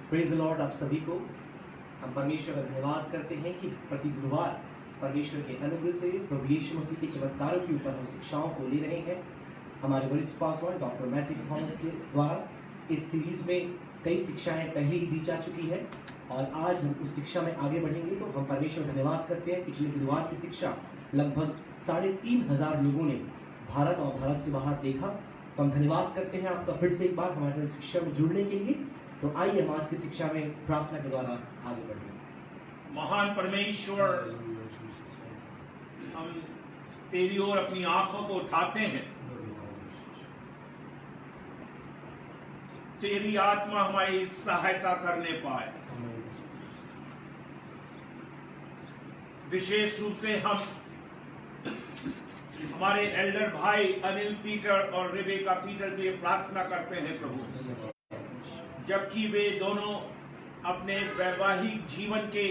Praise the Lord आप सभी को। हम परमेश्वर का धन्यवाद करते हैं कि प्रति गुरुवार परमेश्वर के अनुग्रह से प्रभु यीशु मसीह के चमत्कारों के ऊपर हम शिक्षाओं को ले रहे हैं। हमारे वरिष्ठ पास्टर डॉक्टर मैथ्यू थॉमस के द्वारा इस सीरीज में कई शिक्षाएं पहले ही दी जा चुकी है और आज हम उस शिक्षा में आगे बढ़ेंगे। तो हम परमेश्वर का धन्यवाद करते हैं। पिछले गुरुवार की शिक्षा लगभग 3,500 लोगों ने भारत और भारत से बाहर देखा। तो हम धन्यवाद करते हैं आपका फिर से एक बार हमारे साथ शिक्षा में जुड़ने के लिए। तो आइए हम आज की शिक्षा में प्रार्थना के द्वारा आगे बढ़ें। महान परमेश्वर, हम तेरी ओर अपनी आंखों को उठाते हैं। तेरी आत्मा हमारी सहायता करने पाए। विशेष रूप से हम हमारे एल्डर भाई अनिल पीटर और रेबेका पीटर के लिए प्रार्थना करते हैं प्रभु, जबकि वे दोनों अपने वैवाहिक जीवन के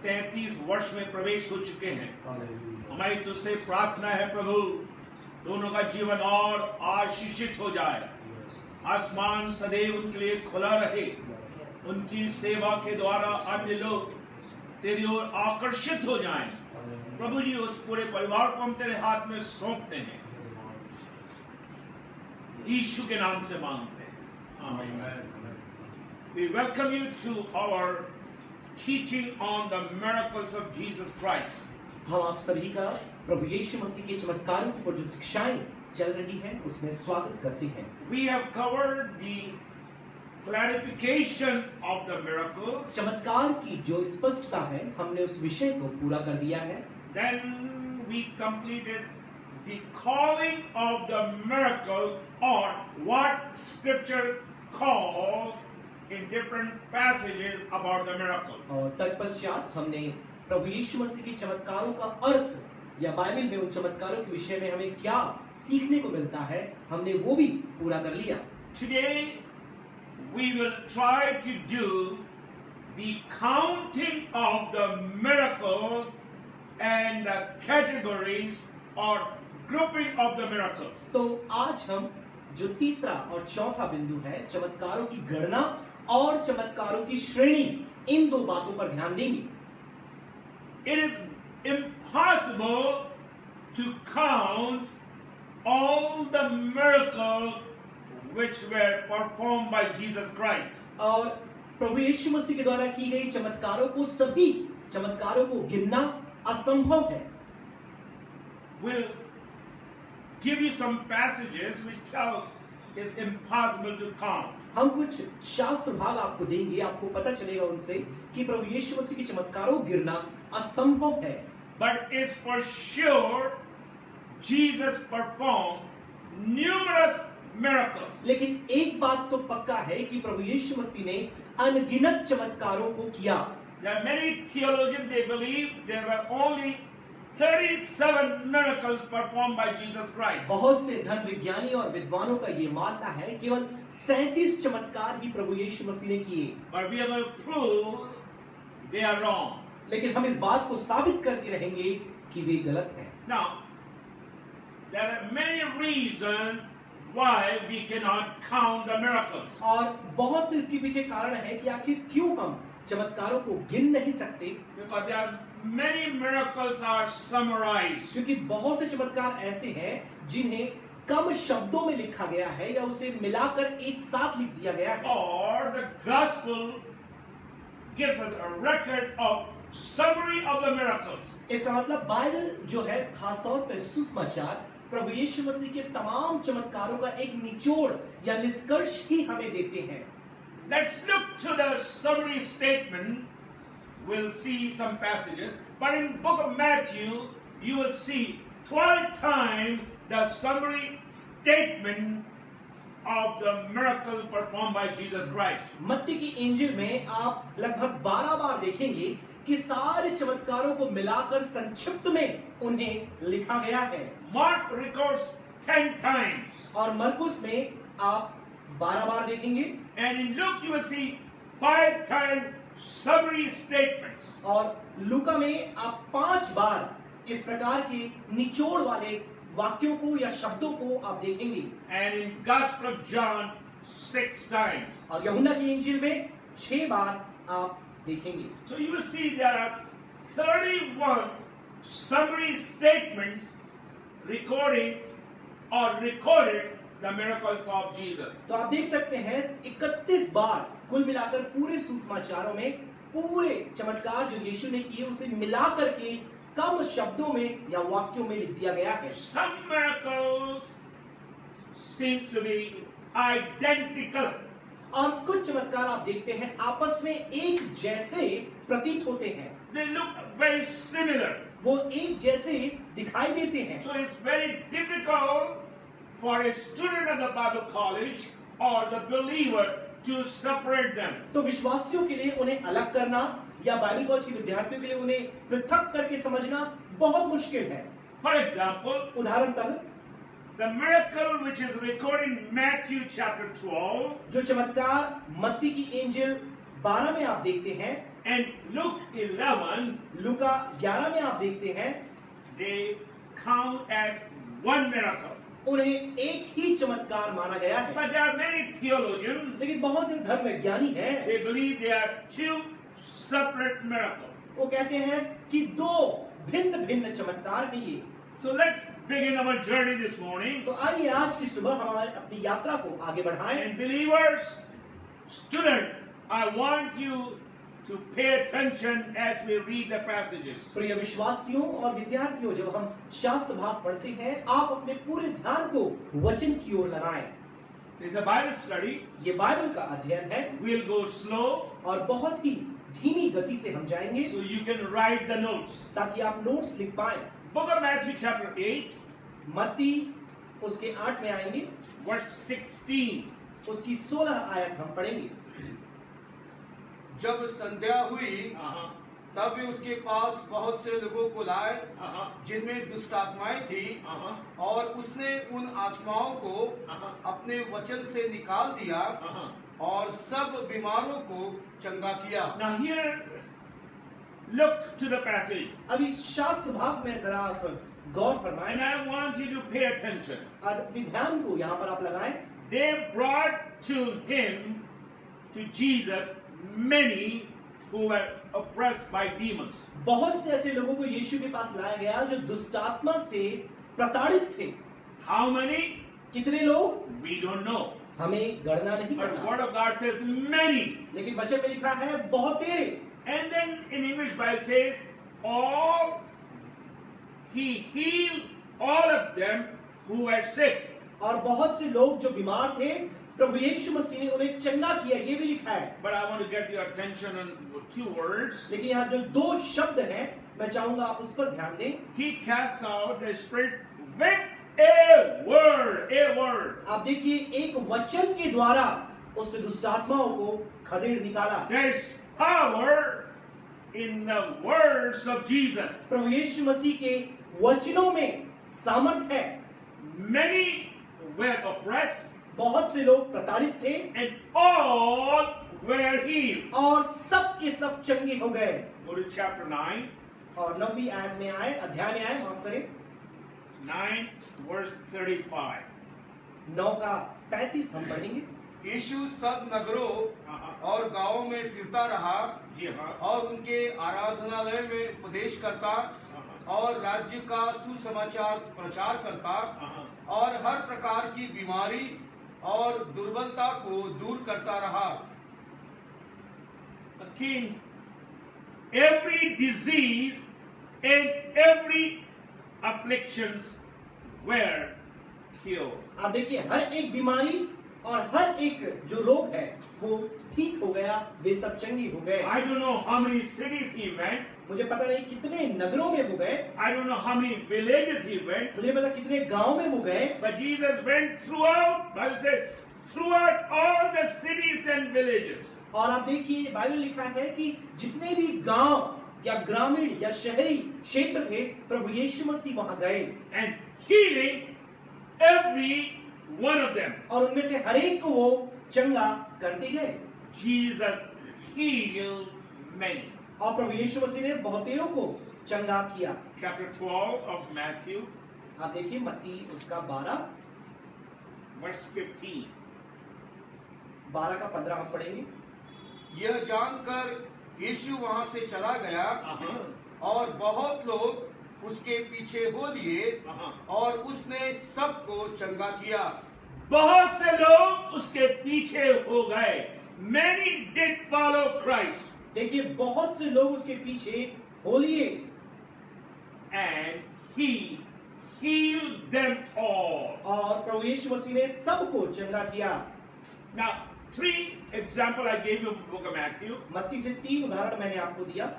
33 वर्ष में प्रवेश हो चुके हैं। हमारी तुझसे प्रार्थना है प्रभु, दोनों का जीवन और आशीषित हो जाए, आसमान सदैव उनके लिए खुला रहे, उनकी सेवा के द्वारा अन्य लोग तेरी ओर आकर्षित हो जाएं। प्रभु जी, उस पूरे परिवार को हम तेरे हाथ में सौंपते हैं, यीशु के नाम से मांगते हैं, आमीन। We welcome you to our teaching on the miracles of Jesus Christ. हम आप सभी का प्रभु यीशु मसीह के चमत्कारों पर जो शिक्षाएं चल रही हैं उसमें स्वागत करते हैं। We have covered the clarification of the miracles. चमत्कार की जो स्पष्टता है हमने उस विषय को पूरा कर दिया है। Then we completed the calling of the miracle, or what Scripture calls in different passages about the miracle. और तत्पश्चात हमने प्रभु यीशु मसीह के चमत्कारों का अर्थ या बाइबल में उन चमत्कारों के विषय में हमें क्या सीखने को मिलता है, हमने वो भी पूरा कर लिया। Today we will try to do the counting of the miracles and the categories or grouping of the miracles. तो आज हम जो तीसरा और चौथा बिंदु है, चमत्कारों की गणना और चमत्कारों की श्रेणी, इन दो बातों पर ध्यान देंगे। It is impossible to count all the miracles which were performed by Jesus Christ. और प्रभु यीशु मसीह के द्वारा की गई चमत्कारों को, सभी चमत्कारों को गिनना असंभव है। We'll give you some passages which tells it's impossible to count. हम कुछ शास्त्र भाग आपको देंगे, आपको पता चलेगा उनसे कि प्रभु यीशु मसीह के चमत्कारों को गिनना असंभव है। But it's for sure Jesus performed numerous miracles. लेकिन एक बात तो पक्का है कि प्रभु यीशु मसीह ने अनगिनत चमत्कारों को किया। There are many theologians, they believe there were only 37 miracles performed by Jesus Christ. बहुत से धर्म विज्ञानी और विद्वानों का ये मानना है केवल 37 चमत्कार ही प्रभु यीशु मसीह ने किए। But we are going to prove they are wrong. लेकिन हम इस बात को साबित करके रहेंगे कि वे गलत हैं। Now, there are many reasons why we cannot count the miracles. और बहुत से इसके पीछे कारण है कि आखिर क्यों हम चमत्कारों को गिन नहीं सकते। Because there are many miracles are summarized. क्योंकि बहुत से चमत्कार ऐसे हैं जिन्हें कम शब्दों में लिखा गया है या उसे मिलाकर एक साथ लिख दिया गया है। Or the gospel gives us a record of summary of the miracles. इसका मतलब बाइबल जो है खासतौर पर सुसमाचार प्रभु यीशु मसीह के तमाम चमत्कारों का एक निचोड़ या निष्कर्ष ही हमें देते हैं। Let's look to the summary statement. We'll see some passages, but in book of Matthew you will see 12 times the summary statement of the miracle performed by Jesus Christ. मत्ती की इंजिल में आप लगभग 12 बार देखेंगे कि सारे चमत्कारों को मिलाकर संक्षिप्त में उन्हें लिखा गया है। Mark records 10 times. और मरकुस में आप 12 बार देखेंगे। And in Luke you will see 5 times summary statements. और लूका में आप 5 बार इस प्रकार के निचोड़ वाले वाक्यों को या शब्दों को आप देखेंगे। And in Gospel of John 6 times. और यूहन्ना की इंजील में 6 बार आप देखेंगे। So you will see there are 31 summary statements recorded the miracles of Jesus. तो आप देख सकते हैं 31 बार कुल मिलाकर पूरे सुसमाचारों में पूरे चमत्कार जो यीशु ने किए उसे मिला करके कम शब्दों में या वाक्यों में लिख दिया गया है। Some miracles seem to be identical. और कुछ चमत्कार आप देखते हैं आपस में एक जैसे प्रतीत होते हैं, They look very similar. वो एक जैसे दिखाई देते हैं। So it's very difficult for a student of the Bible college or the believer to separate them. तो विश्वासियों के लिए उन्हें अलग करना या बाइबल कॉलेज के विद्यार्थियों के लिए उन्हें पृथक करके समझना बहुत मुश्किल है। For example, उदाहरण तक the miracle which is recorded in Matthew chapter 12 जो चमत्कार मत्ती की एंजिल 12 में आप देखते हैं and Luke 11, लूका 11 में आप देखते हैं, they count as one miracle. उन्हें एक ही चमत्कार माना गया है। But there are many theologians, लेकिन बहुत से धर्म वैज्ञानी हैं, they believe they are two separate miracles. वो कहते हैं कि दो भिन्न भिन्न चमत्कार हैं ये। So let's begin our journey this morning. तो आइए आज की सुबह हमारे अपनी यात्रा को आगे बढ़ाएं। And believers, students, I want you to pay attention as we read the passages. प्रिय विश्वासियों और विद्यार्थियों, जब हम शास्त्र भाग पढ़ते हैं आप अपने पूरे ध्यान को वचन की ओर लगाएं। This is a Bible study. ये बाइबल का अध्ययन है We'll go slow और बहुत ही धीमी गति से हम जाएंगे so you can write the notes. ताकि आप नोट्स लिख पाएं। Book of Matthew chapter 8, मत्ती उसके 8 में आएंगे, verse 16. उसकी 16 आयत हम पढ़ेंगे। जब संध्या हुई Uh-huh. तब वे उसके पास बहुत से लोगों को लाए Uh-huh. जिनमें दुष्ट आत्माएं थी, Uh-huh. और उसने उन आत्माओं को Uh-huh. अपने वचन से निकाल दिया Uh-huh. और सब बीमारों को चंगा किया। Now here, look to the passage. अभी शास्त्र भाग में जरा आप गौर फरमाएं And I want you to pay attention. और अपने ध्यान को यहाँ पर आप लगाएं। They brought to Jesus, many who were oppressed by demons. बहुत से ऐसे लोगों को यीशु के पास लाया गया जो दुष्टात्मा से प्रताड़ित थे। How many? कितने लोग We don't know. हमें गणना नहीं But the करना, word of God says many. लेकिन वचन में लिखा है बहुत तेरे। And then in English Bible says, all, he healed all of them who were sick. और बहुत से लोग जो बीमार थे प्रभु यीशु मसीह ने उन्हें चंगा किया, ये भी लिखा है। But I want to get your attention on two words. लेकिन यहाँ जो दो शब्द हैं मैं चाहूंगा आप उस पर ध्यान दें। He cast out the spirit with a word. A word. आप देखिए एक वचन के द्वारा उसने दुष्टात्माओं को खदेड़ निकाला। There is power in the words of Jesus. प्रभु यीशु मसीह के वचनों में सामर्थ है। Many were oppressed बहुत से लोग प्रताड़ित थे and all were healed. और सब के सब चंगे हो गए। Go to chapter 9, और 9वीं आयत में आए, अध्याय में आए, माफ करें, 9 verse 35. 9 का 35 हम पढ़ेंगे। यीशु सब नगरों और गांवों में फिरता रहा जी हाँ। और उनके आराधनालय में उपदेश करता और राज्य का सुसमाचार प्रचार करता और हर प्रकार की बीमारी और दुर्बलता को दूर करता रहा। Again, every disease and every afflictions were cured. आप देखिए हर एक बीमारी और हर एक जो रोग है वो ठीक हो गया, वे सब चंगे हो गए। I don't know how many cities he went. मुझे पता नहीं कितने नगरों में वो गए, I don't know how many villages he went. मुझे पता कितने गांव में वो गए, But Jesus went throughout, Bible says, throughout all the cities and villages. और आप देखिए बाइबल लिखा है कि जितने भी गांव या ग्रामीण या शहरी क्षेत्र थे प्रभु यीशु मसीह वहां गए And healing every one of them. और उनमें से हर एक को वो चंगा करते गए। Jesus healed many. और प्रभु यीशु मसीह ने बहुतेरों को चंगा किया। Chapter 12 of Matthew, आप देखिए मत्ती उसका 12 verse 15. 12 का 15 हम पढ़ेंगे। यह जानकर यीशु वहां से चला गया और बहुत लोग उसके पीछे हो लिए और उसने सबको चंगा किया। बहुत से लोग उसके पीछे हो गए। Many did follow Christ. देखिए बहुत से लोग उसके पीछे हो लिए And he healed them all. और प्रभु यीशु मसीह ने सबको चंगा किया। Now, 3 examples I gave you from the book of Matthew. मत्ती से 3 उदाहरण मैंने आपको दिया।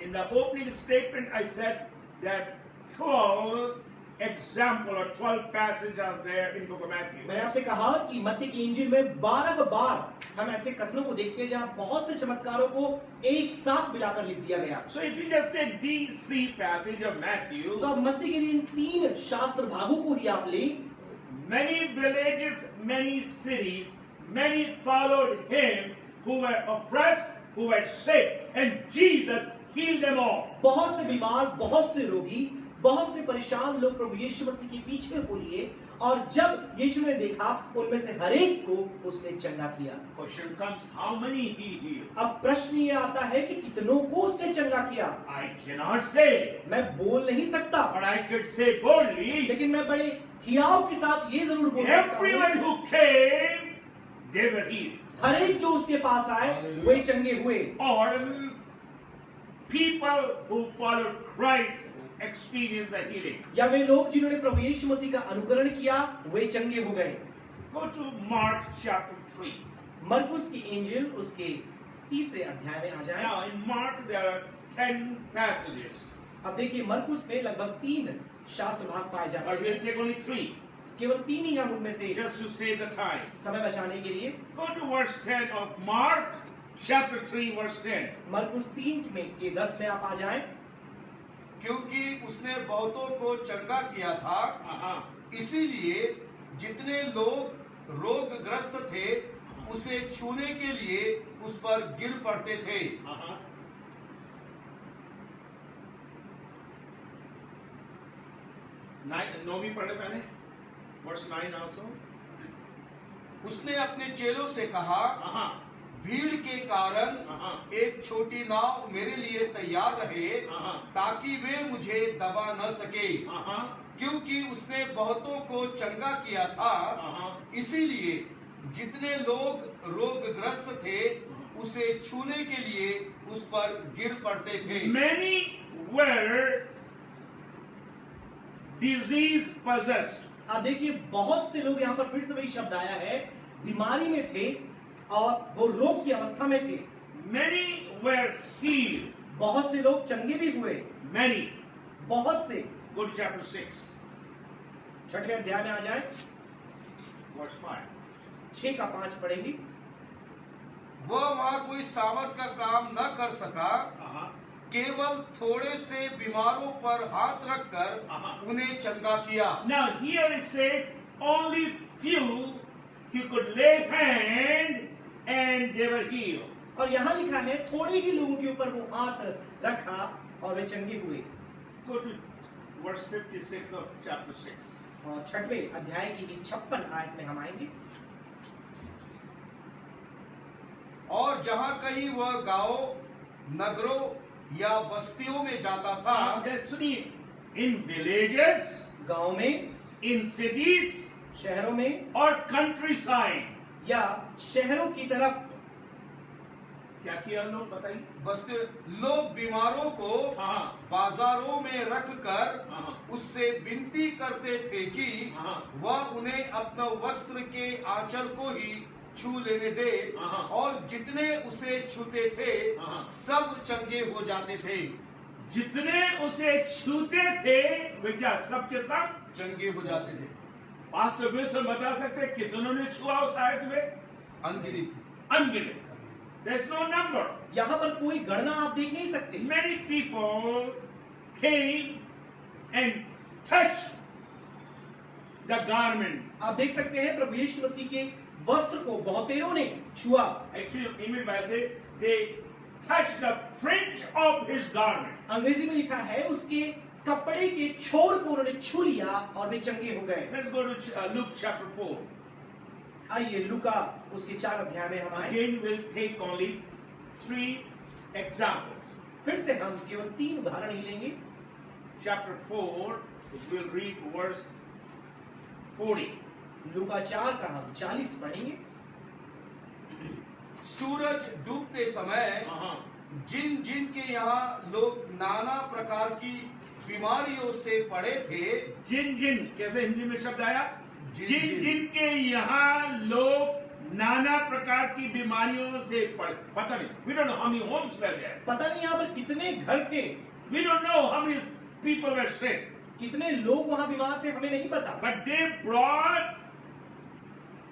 In the opening statement, I said that 12 examples or 12 passages are there in the book of Matthew. मैंने आपसे कहा कि मत्ती की इंजील में 12 बार हम ऐसे कथनों को देखते हैं जहां बहुत से चमत्कारों को एक साथ मिलाकर लिख दिया गया। So if you just take these 3 passages of Matthew, तो अब मत्ती के इन 3 शास्त्र भागों को ही आप लें। many villages, many cities, many followed him who were oppressed, who were sick, and Jesus healed them all. बहुत से बीमार, बहुत से रोगी, बहुत से परेशान लोग प्रभु यीशु मसीह के पीछे हो लिए और जब यीशु ने देखा उनमें से हर एक को उसने चंगा किया। Question comes, how many he healed? अब प्रश्न ये आता है कि कितनों को उसने चंगा किया। I cannot say, मैं बोल नहीं सकता, but I could say boldly, लेकिन मैं बड़े हियाव के साथ ये जरूर बोल सकता हूँ, everyone who came, they were healed. हर एक जो उसके पास आए वे चंगे हुए। Or people who followed Christ experienced the healing. या वे लोग जिन्होंने प्रभु यीशु मसीह का अनुकरण किया वे चंगे हो गए। Go to Mark chapter 3. मरकुस की इंजील उसके 3 अध्याय में आ जाए। Now in Mark there are 10 passages, अब देखिए मरकुस में लगभग 3 शास्त्र भाग पाए जाते but we'll हैं। take only 3 केवल 3 ही हम उनमें से just to save the time. समय बचाने के लिए। Go to verse 10 of Mark chapter 3 verse 10. मरकुस 3 में के 10 में आप आ जाएं। क्योंकि उसने बहुतों को चंगा किया था, इसीलिए जितने लोग रोगग्रस्त थे उसे छूने के लिए उस पर गिर पड़ते थे। 9 भी पढ़े पहले, verse 9 also. उसने अपने चेलों से कहा, भीड़ के कारण एक छोटी नाव मेरे लिए तैयार रहे ताकि वे मुझे दबा न सके, क्योंकि उसने बहुतों को चंगा किया था, इसीलिए जितने लोग रोगग्रस्त थे उसे छूने के लिए उस पर गिर पड़ते थे। Many were disease possessed. अब देखिए बहुत से लोग यहाँ पर फिर से वही शब्द आया है, बीमारी में थे और वो रोग की अवस्था में थे। Many were healed. बहुत से लोग चंगे भी हुए। Many. बहुत से। Go to chapter 6 6वें अध्याय में आ जाए। verse 5. 6 का 5 पढ़ेंगे। वह वहां कोई सामर्थ का काम न कर सका, केवल थोड़े से बीमारों पर हाथ रखकर उन्हें चंगा किया। Now here it says only few he could lay hand and they were healed. और यहाँ लिखा है थोड़े ही लोगों के ऊपर वो हाथ रखा और वे चंगे हुए। Go to verse 56 of chapter 6. और 6वें अध्याय की 56 आयत में हम आएंगे। और जहां कहीं वह गांवों, नगरों या बस्तियों में जाता था, सुनिए, in villages, गांव में, in cities, शहरों में और countryside, या शहरों की तरफ क्या किया लोग बताइए? बस लोग बीमारों को बाजारों में रखकर उससे विनती करते थे कि वह उन्हें अपना वस्त्र के आंचल को ही छू लेने दे, और जितने उसे छूते थे सब चंगे हो जाते थे। जितने उसे छूते थे वे क्या सब के सब चंगे हो जाते थे। पास्टर विल्सन बता सकते कितनों ने छुआ उस आयत में? अनगिनत। अनगिनत। There's no number. यहाँ पर कोई गणना आप देख नहीं सकते। Many people came and touched the garment. आप देख सकते हैं प्रभु यीशु मसीह के वस्त्र को बहुतेरों ने छुआ। Actually, English में ऐसे they touched the fringe of his garment. अंग्रेजी में लिखा है उसके कपड़े के छोर को उन्होंने छू लिया और वे चंगे हो गए। Let's go to Luke chapter 4. आइए लूका उसके 4 अध्याय में हम आए। Again, we'll take only 3 examples. फिर से हम केवल 3 उदाहरण ही लेंगे। Chapter 4, we'll read verse 40. लूका 4 का हम 40 पढ़ेंगे। सूरज डूबते समय जिन जिन के यहाँ लोग नाना प्रकार की बीमारियों से पड़े थे, जिन जिन कैसे हिंदी में शब्द आया? जिन जिन जिन। जिन के यहाँ लोग नाना प्रकार की बीमारियों से पड़े। पता नहीं, we don't know how many homes were there. पता नहीं यहाँ पर कितने घर थे, We don't know how many people were sick. कितने लोग वहां बीमार थे, हमें नहीं पता। But they brought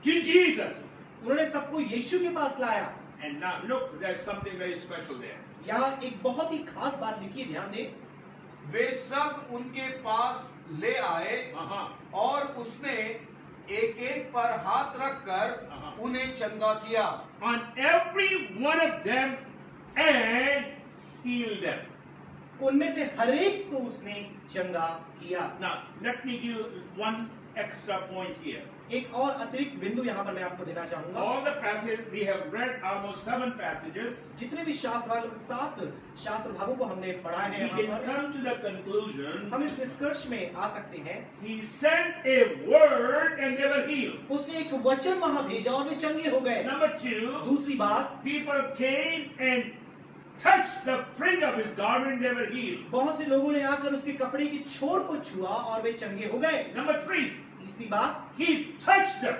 to Jesus. उन्होंने सबको यीशु के पास लाया। And now look, there's something very special there. यहाँ एक बहुत ही खास बात लिखी है, ध्यान दें। वे सब उनके पास ले आए और उसने एक एक पर हाथ रखकर उन्हें चंगा किया। On every one of them and healed them. उनमें से हर एक को उसने चंगा किया। Now, let me give one extra point here. एक और अतिरिक्त बिंदु यहाँ पर मैं आपको देना चाहूंगा। All the passages, we have read almost 7 passages. जितने भी शास्त्र भाग 7 शास्त्र भागों को हमने पढ़ा है, We यहाँ can पर come to the conclusion. हम इस निष्कर्ष में आ सकते हैं। He sent a word and they were healed. उसने एक वचन वहां भेजा और वे चंगे हो गए। Number 2, दूसरी बात, people came and touched the fringe of his garment, they were healed. बहुत से लोगों ने आकर उसके कपड़े की छोर को छुआ और वे चंगे हो गए। Number 3, तीसरी बात, he touched them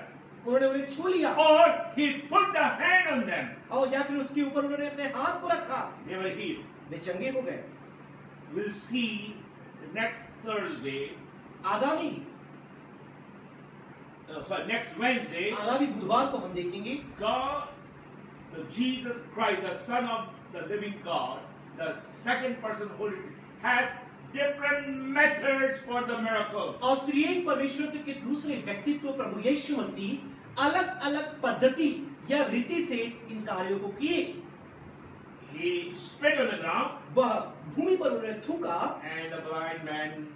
उन्होंने उन्हें छू लिया or he put the hand on them, और या फिर उसके ऊपर उन्होंने अपने हाथ को रखा, they were healed. वे चंगे हो गए। We'll see next Thursday, आगामी next Wednesday, आगामी बुधवार को हम देखेंगे God, Jesus Christ, the Son of the living God, the second person of Holy Spirit, has different methods for the miracles. और त्रिएक परमेश्वर के दूसरे व्यक्तित्व प्रभु यीशु मसीह अलग अलग पद्धति या रीति से इन कार्यों को किए। He spit on the ground, वह भूमि पर उन्हें थूका and the blind man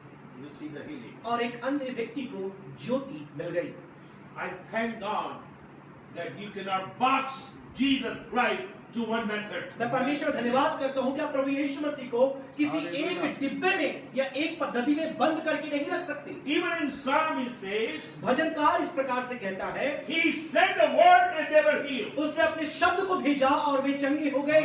received the healing. और एक अंधे व्यक्ति को ज्योति मिल गई। I thank God that you cannot box Jesus Christ to one method. मैं परमेश्वर धन्यवाद करता हूँ कि आप प्रभु यीशु मसीह को किसी एक डिब्बे में या एक पद्धति में बंद करके नहीं रख सकते। Even in Psalm it says, भजनकार इस प्रकार से कहता है, He sent the word and they were healed. उसने अपने शब्द को भेजा और वे चंगे हो गए।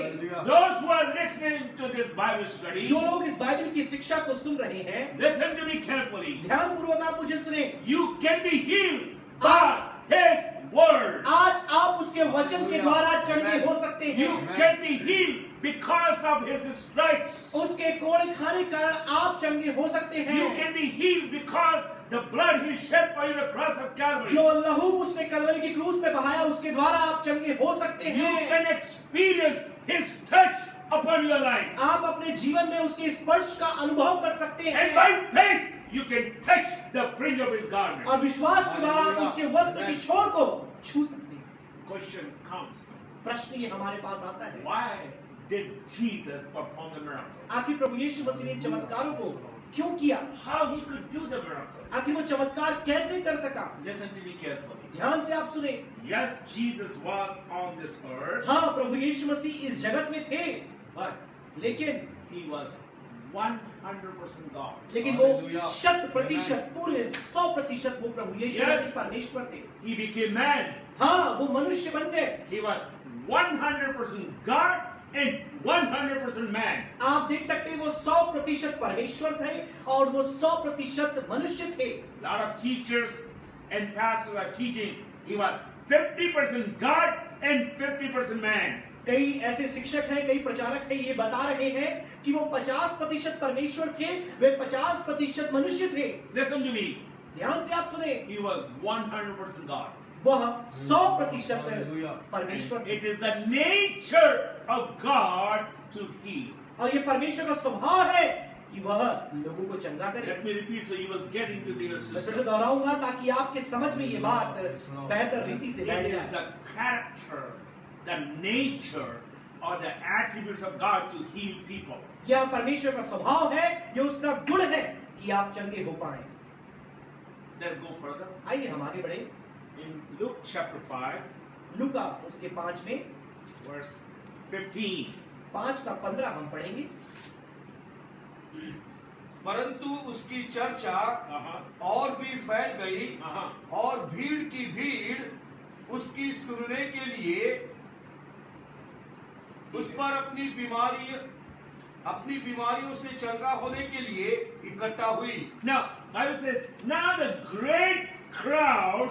Those who are listening to this Bible study, जो लोग इस बाइबल की शिक्षा को सुन रहे हैं, listen to me carefully. ध्यान पूर्वक आप मुझे सुने। You can be healed by His word. आज आप उसके वचन के द्वारा चंगे हो सकते हैं। You can be healed because of His stripes. उसके कोड़े खाने के कारण आप चंगे हो सकते You हैं। can be healed because the blood He shed for you on the cross of Calvary. जो लहू उसने कलवरी की क्रूस पे बहाया, उसके द्वारा आप चंगे हो सकते You हैं। can experience His touch upon your life. आप अपने जीवन में उसके स्पर्श का अनुभव कर सकते And हैं by faith, you can touch the fringe of His garment. और विश्वास के द्वारा आप उसके वस्त्र की छोर को छू सकते हैं। Question comes, प्रश्न ये हमारे पास आता है, why did Jesus perform the miracle? आखिर प्रभु यीशु मसीह ने चमत्कारों को क्यों किया? How He could do the miracles? आखिर वो चमत्कार कैसे कर सका? Listen to me carefully. ध्यान से आप सुने। Yes, Jesus was on this earth, हाँ, प्रभु यीशु मसीह इस जगत में थे, but लेकिन He was 100% God. लेकिन वो हालेलुया। 100% पूरे 100% वो प्रभु यीशु Yes. मसीह परमेश्वर थे। He became man. हाँ, वो मनुष्य बन गए। He was 100% God and 100% man. आप देख सकते हैं वो 100% परमेश्वर थे और वो 100% मनुष्य थे। A lot of teachers and pastors are teaching he was 50% God and 50% man. कई ऐसे शिक्षक हैं, कई प्रचारक हैं, ये बता रहे हैं कि वो 50% परमेश्वर थे, वे 50% मनुष्य थे। Listen to me. ध्यान से आप सुने, He was 100% God. वह 100% हालेलुया। परमेश्वर थे It is the nature of God to heal. और ये परमेश्वर का स्वभाव है कि वह लोगों को चंगा करे। Let me repeat so you will get into the मैं फिर से system. दोहराऊंगा ताकि आपके समझ में ये बात बेहतर रीति से बैठ It is जाए। the character, the nature, or the attributes of God to heal people. यह परमेश्वर का स्वभाव है, ये उसका गुण है कि आप चंगे हो पाए। Let's go further. आइए हम आगे बढ़े। In Luke chapter 5, लूका उसके 5 में verse 15. 5:15 हम पढ़ेंगे। परंतु उसकी चर्चा Uh-huh. और भी फैल गई Uh-huh. और भीड़ की भीड़ उसकी सुनने के लिए उस पर अपनी बीमारियों से चंगा होने के लिए इकट्ठा हुई। Now, Bible says, now the great crowd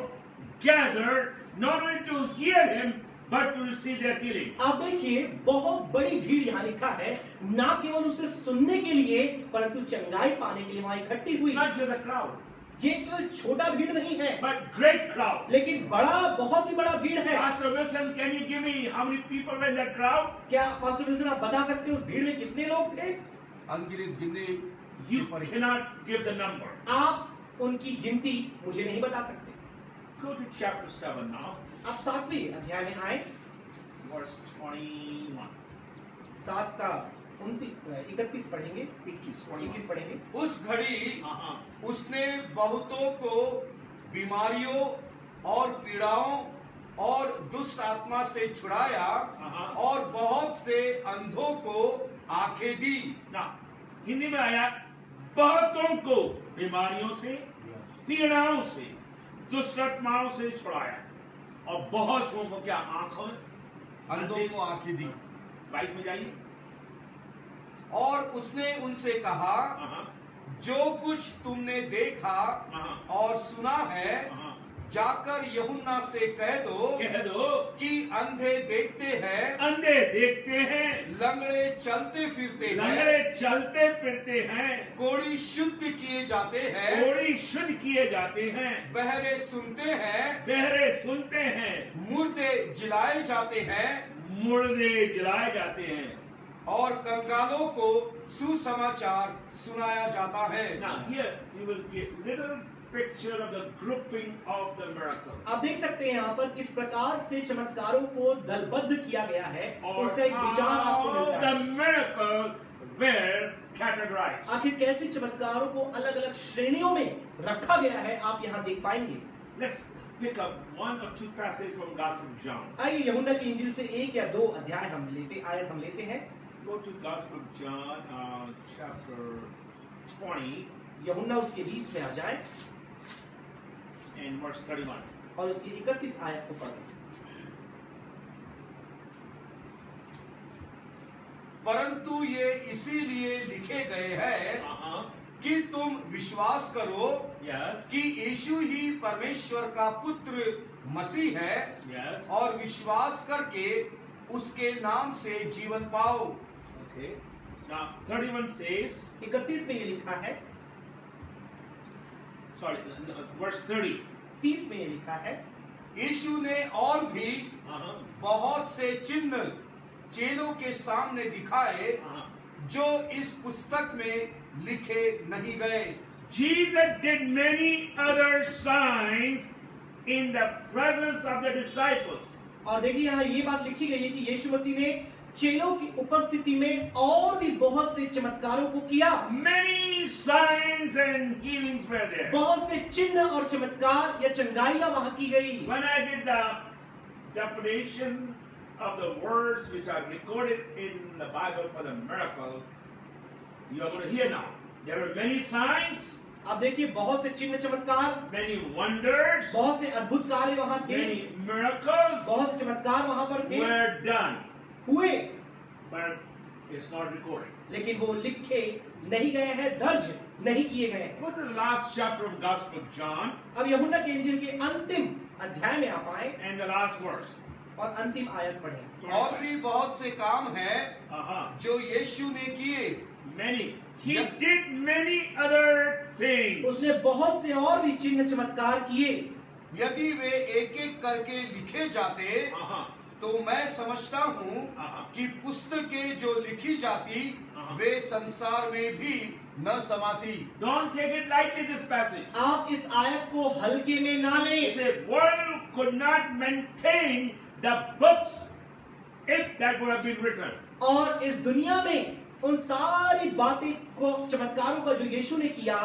gathered not only to hear him, but to receive their healing. आप देखिए बहुत बड़ी भीड़ यहाँ लिखा है, ना केवल उसे सुनने के लिए परंतु चंगाई पाने के लिए वहां इकट्ठी It's हुई। not just a crowd, ये केवल छोटा भीड़ नहीं है, but great crowd. लेकिन बहुत ही बड़ा भीड़ है। Pastor Wilson, can you give me how many people were in that crowd? क्या पास्टर विल्सन आप बता सकते हैं उस भीड़ में कितने लोग थे? अनगिनत गिनने You cannot give the number. आप उनकी गिनती मुझे नहीं बता सकते। Go to chapter 7 now, आप 7वें अध्याय में आए, verse 21. 7 का 31 पढ़ेंगे, 21 पढ़ेंगे। उस घड़ी Uh-huh. उसने बहुतों को बीमारियों और पीड़ाओं और दुष्ट आत्मा से छुड़ाया और बहुत से अंधों को आंखें दी। Now, हिंदी में आया बहुतों को बीमारियों से, पीड़ाओं से, दुष्ट आत्माओं से छुड़ाया और बहुत से को क्या आंखों अंधों को आंखें दी। 22 में जाइए। और उसने उनसे कहा, Uh-huh. जो कुछ तुमने देखा Uh-huh. और सुना है Uh-huh. जाकर यूहन्ना से कह दो कह दो कि अंधे देखते हैं, अंधे देखते हैं, लंगड़े चलते फिरते हैं, लंगड़े चलते फिरते हैं, कोढ़ी शुद्ध किए जाते हैं, कोढ़ी शुद्ध किए जाते हैं, बहरे सुनते हैं, बहरे सुनते हैं, मुर्दे जिलाए जाते हैं मुर्दे जलाए जाते हैं। और कंगालों को सुसमाचार सुनाया जाता है। Now here you will get little picture of the grouping of the miracle. आप देख सकते हैं यहाँ पर किस प्रकार से चमत्कारों को दलबद्ध किया गया है, और उसका एक विचार आपको how मिलता the है। miracle were categorized. आखिर कैसे चमत्कारों को अलग अलग श्रेणियों में रखा गया है आप यहाँ देख पाएंगे। Let's pick up one or two passages from Gospel of John. आइए यूहन्ना की इंजील से 1 या 2 आयत हम लेते हैं। Go to Gospel of John, chapter 20 यूहन्ना उसके 20 में आ जाए and verse 31. और उसकी 31 आयत को पढ़ें। परंतु ये इसीलिए लिखे गए हैं Uh-huh. कि तुम विश्वास करो Yes. कि यीशु ही परमेश्वर का पुत्र मसीह है Yes. और विश्वास करके उसके नाम से जीवन पाओ। Okay. Now 31 says, 31 में ये लिखा है, sorry, verse 30. 30 में ये लिखा है, यीशु ने और भी Uh-huh. बहुत से चिन्ह चेलों के सामने दिखाए Uh-huh. जो इस पुस्तक में लिखे नहीं गए। Jesus did many other signs in the presence of the disciples. और देखिए यहाँ ये बात लिखी गई है कि यीशु मसीह ने चेलों की उपस्थिति में और भी बहुत से चमत्कारों को किया। Many signs and healings were there. बहुत से चिन्ह और चमत्कार या चंगाइयां वहां की गई। When I did the definition of the words which are recorded in the Bible for the miracle, you are going to hear now. There were many signs, आप देखिए बहुत से चिन्ह चमत्कार, many wonders, बहुत से अद्भुत कार्य वहां थे, many miracles बहुत से चमत्कार वहां पर थे, were done, हुए, but it's not recorded. लेकिन वो लिखे नहीं गए हैं, दर्ज नहीं किए गए हैं। Go to the last chapter of Gospel of John अब यूहन्ना के इंजील के अंतिम अध्याय में आप आए and the last verse. और अंतिम आयत पढ़ें। और भी बहुत से काम हैं Uh-huh. जो यीशु ने किए। Many. He Yeah. did many other things. उसने बहुत से और भी चिन्ह चमत्कार किए। यदि वे एक एक करके लिखे जाते Uh-huh. तो मैं समझता हूँ कि पुस्तकें जो लिखी जाती वे संसार में भी न समाती। Don't take it lightly, this passage. आप इस आयत को हल्के में ना लें। The world could not maintain the books if that would have been written. और इस दुनिया में उन सारी बातें को चमत्कारों का जो यीशु ने किया,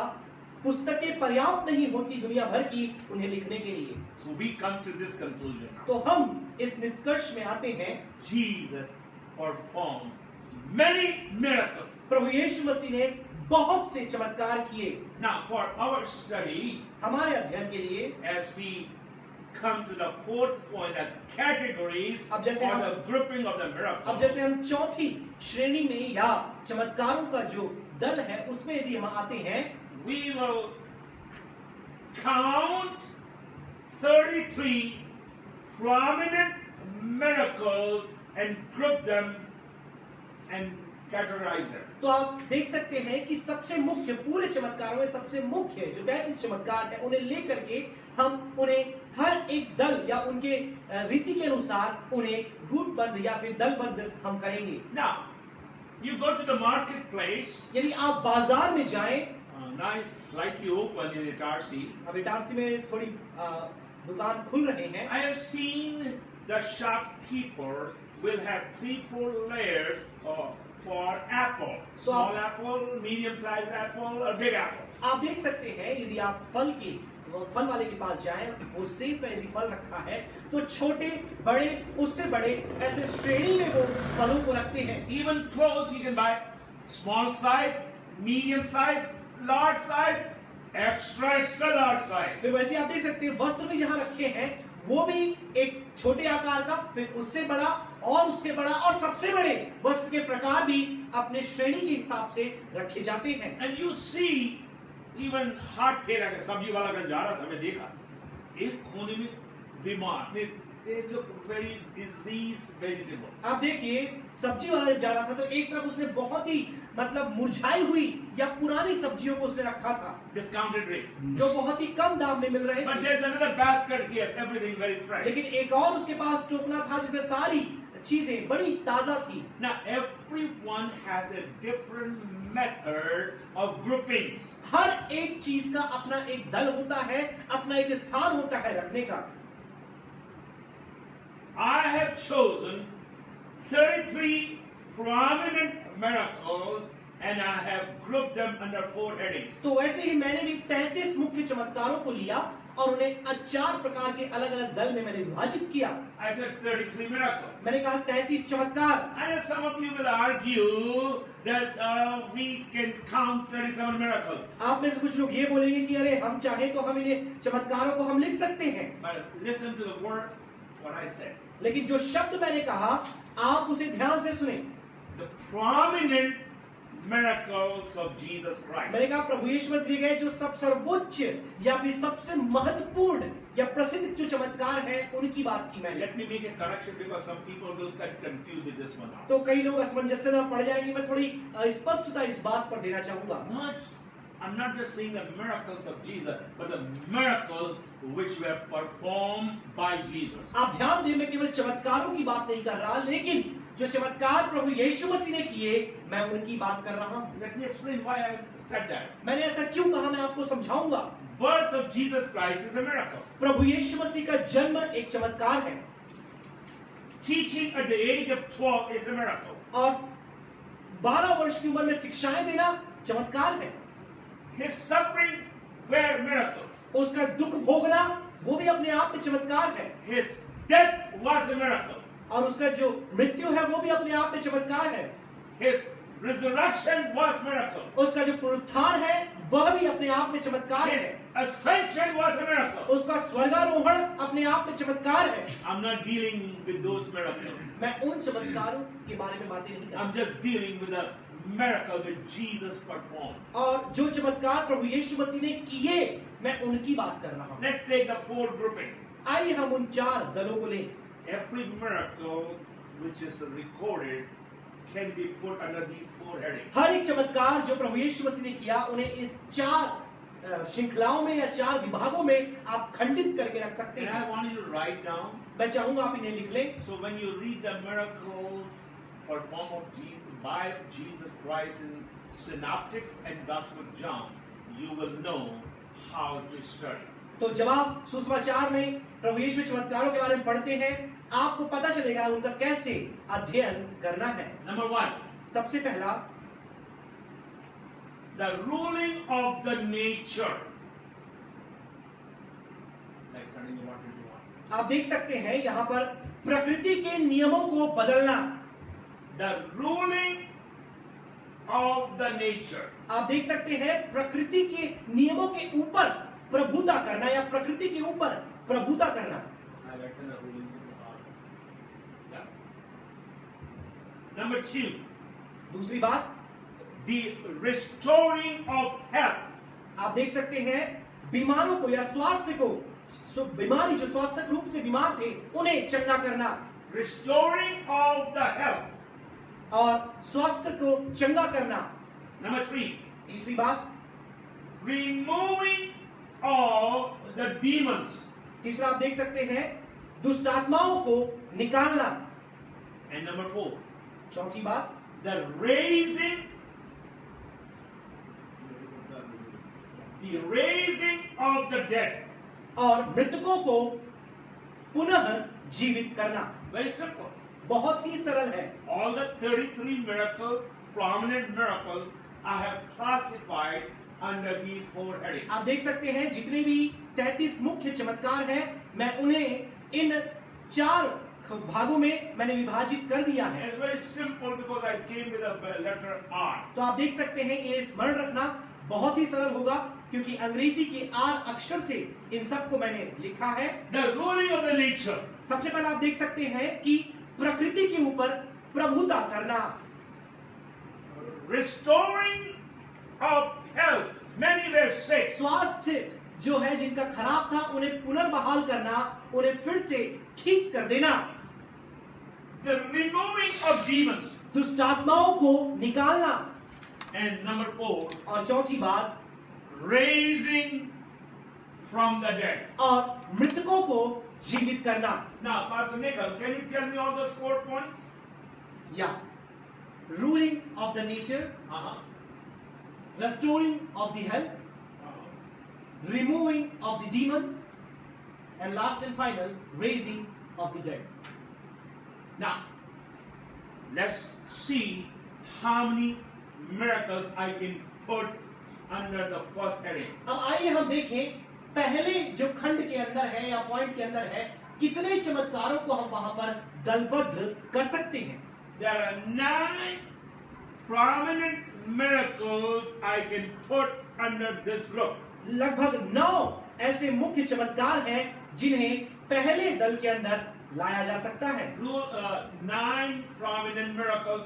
पुस्तकें पर्याप्त नहीं होती दुनिया भर की उन्हें लिखने के लिए। So we come to this conclusion now. तो हम इस निष्कर्ष में आते हैं, Jesus performed many miracles. प्रभु यीशु मसीह ने बहुत से चमत्कार किए। Now, for our study, हमारे अध्ययन के लिए as we come to the fourth point, the categories अब or जैसे हम- the grouping of the अब miracles, जैसे हम चौथी श्रेणी में या चमत्कारों का जो दल है उसमें यदि हम आते हैं, we will count 33 prominent miracles and group them and categorize them. तो आप देख सकते हैं कि सबसे मुख्य पूरे चमत्कारों में सबसे मुख्य जो 33 चमत्कार है उन्हें लेकर के हम उन्हें हर एक दल या उनके रीति के अनुसार उन्हें गुटबद्ध या फिर दलबद्ध हम करेंगे। Now, you go to the marketplace, यदि आप बाजार में जाएं, nice, slightly open in Itarsi. अब इटारसी में थोड़ी दुकान खुल रहे हैं। I have seen the shopkeeper will have 3-4 layers for apple. So Small apple, medium-sized apple, or big apple. आप देख सकते हैं यदि आप फल वाले के पास जाएं, वो सेब का यदि फल रखा है तो छोटे बड़े उससे बड़े ऐसे श्रेणी में वो फलों को रखते हैं। Even clothes you can buy small size, medium size, large size, extra large size. फिर वैसे आप देख सकते हैं वस्त्र भी जहाँ रखे हैं वो भी एक छोटे आकार का, फिर उससे बड़ा और उससे बड़ा और सबसे बड़े वस्त्र के प्रकार भी अपने श्रेणी के हिसाब से रखे जाते हैं। And you see, even हाट ठेला के सब्जी वाला का जा रहा था, मैं देखा एक कोने में बीमार, they look very diseased vegetable. आप देखिए सब्जी वाला जा रहा था तो एक तरफ उसने बहुत ही मतलब मुरझाई हुई या पुरानी सब्जियों को उसने रखा था Discounted rate. जो बहुत ही कम दाम में मिल रहे But थे। there's another basket here, everything very fresh. लेकिन एक और उसके पास टोकना था जिसमें सारी चीजें बड़ी ताजा थी। Now everyone has a different method of groupings. हर एक चीज का अपना एक दल होता है, अपना एक स्थान होता है रखने का। I have chosen 33 prominent miracles and I have grouped them under 4 headings. तो वैसे ही मैंने भी 33 मुख्य चमत्कारों को लिया और उन्हें 4 प्रकार के अलग अलग दल में मैंने विभाजित किया। I said 33 miracles. मैंने कहा 33 चमत्कार। And some of you will argue that we can count 37 miracles. आप में से कुछ लोग ये बोलेंगे कि अरे हम चाहे तो हम इन्हें चमत्कारों को हम लिख सकते हैं, But listen to the word, what I said. लेकिन जो शब्द मैंने कहा आप उसे ध्यान से सुने। The prominent miracles of Jesus Christ. मैंने कहा प्रभु यीशु में दिए गए जो सब सर्वोच्च या फिर सबसे महत्वपूर्ण या प्रसिद्ध जो चमत्कार है उनकी बात की मैंने। Let me make a correction because some people will get confused with this one now. तो कई लोग असमंजस में पड़ जाएंगे, मैं थोड़ी स्पष्टता इस बात पर देना चाहूंगा। I'm not just saying the miracles of Jesus, but the miracles which were performed by Jesus. आप ध्यान दें, मैं केवल चमत्कारों की बात नहीं कर रहा, लेकिन जो चमत्कार प्रभु यीशु मसीह ने किए मैं उनकी बात कर रहा हूं। Let me explain why I said that. मैंने ऐसा क्यों कहा मैं आपको समझाऊंगा। Birth of Jesus Christ is a miracle. प्रभु यीशु मसीह का जन्म एक चमत्कार है Teaching at the age of 12 is a miracle. और 12 वर्ष की उम्र में शिक्षाएं देना चमत्कार है। His suffering were miracles. उसका दुख भोगना वो भी अपने आप में चमत्कार है His death was a miracle. और उसका जो मृत्यु है वो भी अपने आप में चमत्कार है। His resurrection was miracle. उसका जो पुनरुत्थान है वह भी अपने आप में चमत्कार His है। ascension was a miracle. उसका स्वर्गारोहण अपने आप में चमत्कार है। I'm not dealing with those miracles. मैं उन चमत्कारों के बारे में बातें नहीं कर I'm just dealing with the miracle that Jesus performed. और जो चमत्कार प्रभु यीशु मसीह ने किए मैं उनकी बात कर रहा हूँ। Let's take the 4 grouping. आइए हम उन 4 दलों को लें। Every miracle which is recorded can be put under these 4 headings. हर एक चमत्कार जो प्रभु यीशु मसीह ने किया उन्हें इस 4 श्रृंखलाओं में या 4 विभागों में आप खंडित करके रख सकते And हैं। I want you to write down. मैं चाहूंगा आप इन्हें लिख लें। So when you read the miracles performed of Jesus, by Jesus Christ in Synoptics and Gospel of John, you will know how to study. तो जब आप सुसमाचार में प्रभु यीशु के चमत्कारों के बारे में पढ़ते हैं आपको पता चलेगा उनका कैसे अध्ययन करना है। Number 1, सबसे पहला the ruling of the nature. Like turning the water into wine. आप देख सकते हैं यहाँ पर प्रकृति के नियमों को बदलना। the ruling of the nature. आप देख सकते हैं प्रकृति के नियमों के ऊपर प्रभुता करना या प्रकृति के ऊपर प्रभुता करना। Yeah. Number 2, दूसरी बात, the restoring of health. आप देख सकते हैं बीमारों को या स्वास्थ्य को, बीमारी जो स्वास्थ्य रूप से बीमार थे उन्हें चंगा करना। Restoring of the health. और स्वास्थ्य को चंगा करना। Number 3, तीसरी बात, removing of the demons. तीसरा आप देख सकते हैं दुष्ट आत्माओं को निकालना। And number 4, चौथी बात, the raising of the dead. और मृतकों को पुनः जीवित करना। Very simple. बहुत ही सरल है। All the 33 miracles, prominent miracles, I have classified under these 4 headings. आप देख सकते हैं जितने भी 33 मुख्य चमत्कार हैं, मैं उन्हें इन 4 भागों में मैंने विभाजित कर दिया है। It's very simple because I came with a letter R. तो आप देख सकते हैं ये स्मरण रखना बहुत ही सरल होगा क्योंकि अंग्रेजी के आर अक्षर से इन सब को मैंने लिखा है। The ruling of the nature. सबसे पहले आप देख सकते हैं कि प्रकृति के ऊपर प्रभुता करना। Restoring of health. Many were sick. स्वास्थ्य जो है जिनका खराब था उन्हें पुनर्बहाल करना, उन्हें फिर से ठीक कर देना। The removing of demons. दुष्ट आत्माओं को निकालना। And number 4, और चौथी बात, raising from the dead. और मृतकों को जीवित करना। Now, Pastor Nikhil, can you tell me all those 4 points? या ruling of the nature, restoring of the health, removing of the demons, and last and final, raising of the dead. Now, let's see how many miracles I can put under the first heading. अब आइए हम देखें पहले जो खंड के अंदर है या पॉइंट के अंदर है कितने चमत्कारों को हम वहां पर दलबद्ध कर सकते हैं। There are 9 prominent miracles I can put under this group. लगभग 9 ऐसे मुख्य चमत्कार हैं जिन्हें पहले दल के अंदर लाया जा सकता है। 9 prominent miracles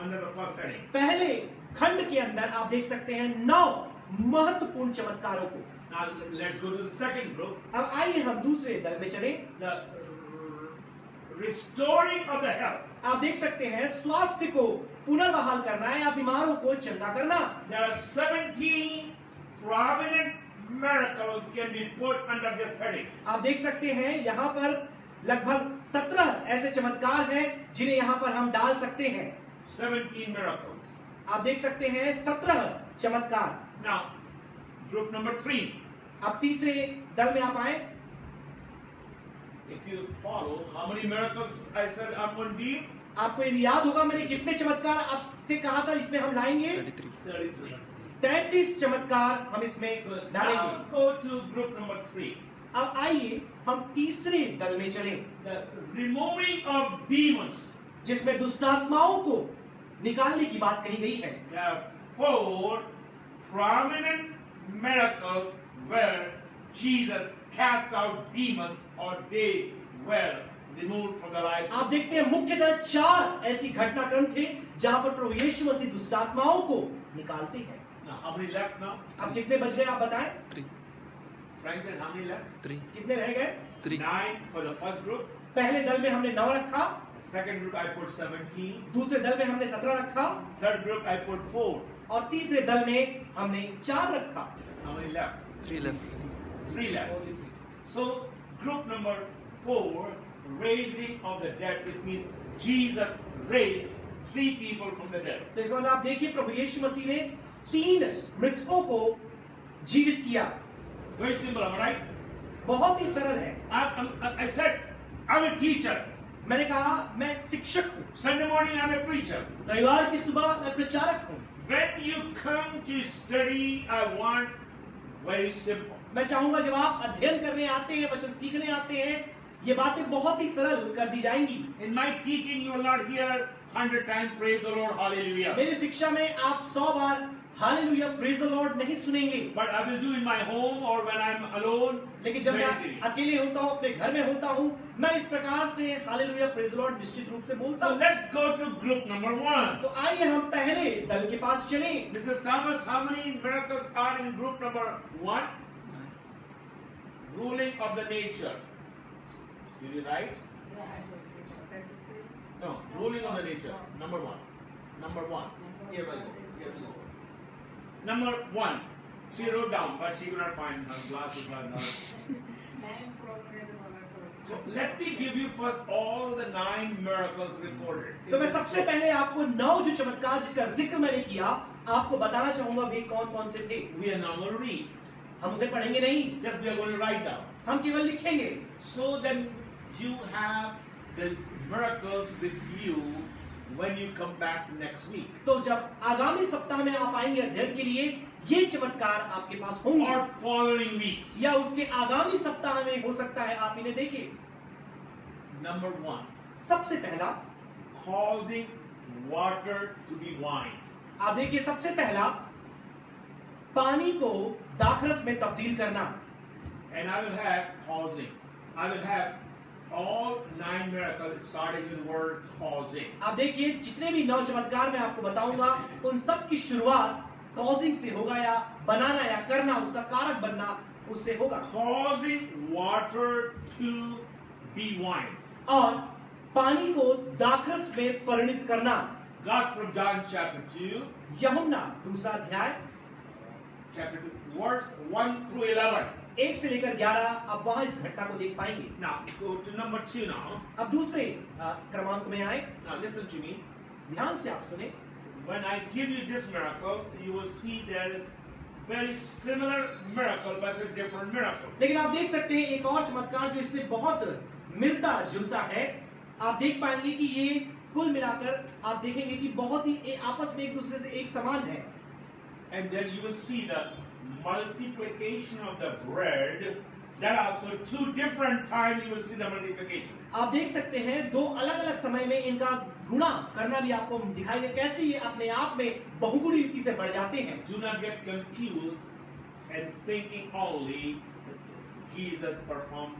under the first heading. पहले खंड के अंदर आप देख सकते हैं 9 महत्वपूर्ण चमत्कारों को। Now let's go to the second group. अब आइए हम दूसरे दल में चलें। The restoring of the health. आप देख सकते हैं स्वास्थ्य को पुनर्बहाल करना या बीमारों को चंगा करना। There are 17 prominent miracles can be put under this heading. आप देख सकते हैं यहाँ पर लगभग 17 ऐसे चमत्कार हैं जिन्हें यहाँ पर हम डाल सकते हैं। 17 miracles. आप देख सकते हैं 17 चमत्कार। Now, group number 3. अब तीसरे दल में आप आए। If you follow how many miracles I said I'm going to do? आपको यदि याद होगा मैंने कितने चमत्कार आपसे कहा था इसमें हम लाएंगे 33. 33 चमत्कार हम इसमें So डालेंगे। now go to group number 3. अब आइए हम तीसरे दल में चलें The removing of demons. जिसमें दुष्टात्माओं को निकालने की बात कही गई है। There are 4 prominent miracles where Jesus cast out demons or they were removed from the life. आप देखते हैं मुख्यतः 4 ऐसी घटनाक्रम थे जहां पर प्रभु यीशु मसीह दुष्टात्माओं को निकालते हैं। Now, how many left now? अब कितने बच गए आप बताएं? 3, Franklin, how many left? 3, कितने रह गए? 3. 9 for the first group. पहले दल में हमने 9 रखा, Second group I put 17. दूसरे दल में हमने 17 रखा Third group I put 4. और तीसरे दल में हमने 4 रखा। How many left? 3 left. 3 left. So group number 4, raising of the dead. It means Jesus raised 3 people from the dead. तो इसका मतलब आप देखिए प्रभु यीशु मसीह ने 3 मृतकों को जीवित किया। Very simple, am I right? बहुत ही सरल है। I said I'm a teacher. मैंने कहा मैं शिक्षक हूँ, Sunday morning I'm a preacher. रविवार की सुबह मैं प्रचारक हूँ। When you come to study, I want very simple. मैं चाहूंगा जब आप अध्ययन करने आते हैं, वचन सीखने आते हैं, ये बातें बहुत ही सरल कर दी जाएंगी। In my teaching, you will not hear 100 times praise the Lord, hallelujah. मेरी शिक्षा में आप 100 बार हालेलुया प्रेज द लॉर्ड नहीं सुनेंगे, But I will do in my home or when I'm alone. लेकिन जब very मैं clearly. अकेले होता हूँ, अपने घर में होता हूँ, मैं इस प्रकार से हालेलुया प्रेज द लॉर्ड निश्चित रूप से बोलता So हूँ। let's go to group number 1. तो आइए हम पहले दल के पास चलें। Mrs. Thomas, how many miracles are in group number 1? Ruling of the nature. Did you write? No, ruling of the nature. Number 1. Number 1. Here we go. Here we go. Number 1. She wrote down, but she could not find her glasses. So let me give you first all the 9 miracles recorded. तो मैं सबसे पहले आपको 9 जो चमत्कार जिसका जिक्र मैंने किया आपको बताना चाहूंगा वे कौन कौन से थे। We are not going to read. हम उसे पढ़ेंगे नहीं, Just we are going to write down. हम केवल लिखेंगे। So then you have the miracles with you when you come back next week. तो जब आगामी सप्ताह में आप आएंगे अध्ययन के लिए ये चमत्कार आपके पास होंगे Or following weeks. या उसके आगामी सप्ताह में हो सकता है आप इन्हें देखें। Number 1. सबसे पहला Causing water to be wine. आप देखिए, सबसे पहला पानी को दाखरस में तब्दील करना। And I will have causing. I will have all 9 miracles starting with the word causing. आप देखिए, जितने भी 9 चमत्कार मैं आपको बताऊंगा उन सब की शुरुआत कॉजिंग से होगा या बनाना या करना, उसका कारक बनना उससे होगा। Causing water to be wine. और पानी को दाखरस में परिणित करना। Gospel of John chapter 2. यूहन्ना 2 अध्याय Chapter 2 verse 1 through 11. 1 से लेकर 11 आप वहां इस घटना को देख पाएंगे। Now go to number 2 now. अब दूसरे क्रमांक में आए, Now listen to me. ध्यान से आप सुने। When I give you this miracle, you will see there is very similar miracle, but it's a different miracle. लेकिन आप देख सकते हैं एक और चमत्कार जो इससे बहुत मिलता जुलता है। आप देख पाएंगे कि ये कुल मिलाकर आप देखेंगे कि बहुत ही आपस में एक दूसरे से एक समान है। And then you will see the multiplication of the bread. That also 2 different times you will see the multiplication. आप देख सकते हैं 2 अलग अलग समय में इनका गुणा करना भी आपको दिखाई दे, कैसे ये अपने आप में बहुगुणी रीति से बढ़ जाते हैं। Do not get confused and thinking only Jesus performed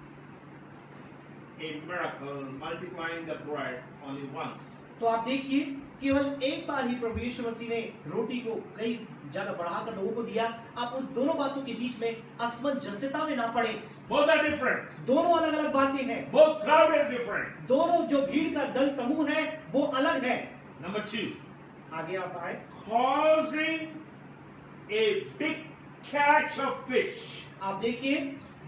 a miracle multiplying the bread only once. तो आप देखिए, केवल एक बार ही प्रभु यीशु मसीह ने रोटी को कई जगह बढ़ाकर लोगों को दिया। आप उन दोनों बातों के बीच में असमंजसता में ना पड़े। Both are different. दोनों अलग अलग बातें हैं। Both crowd are different. दोनों जो भीड़ का दल समूह है वो अलग है। Number 2. आगे आप आए। Causing a big catch of fish. आप देखिए,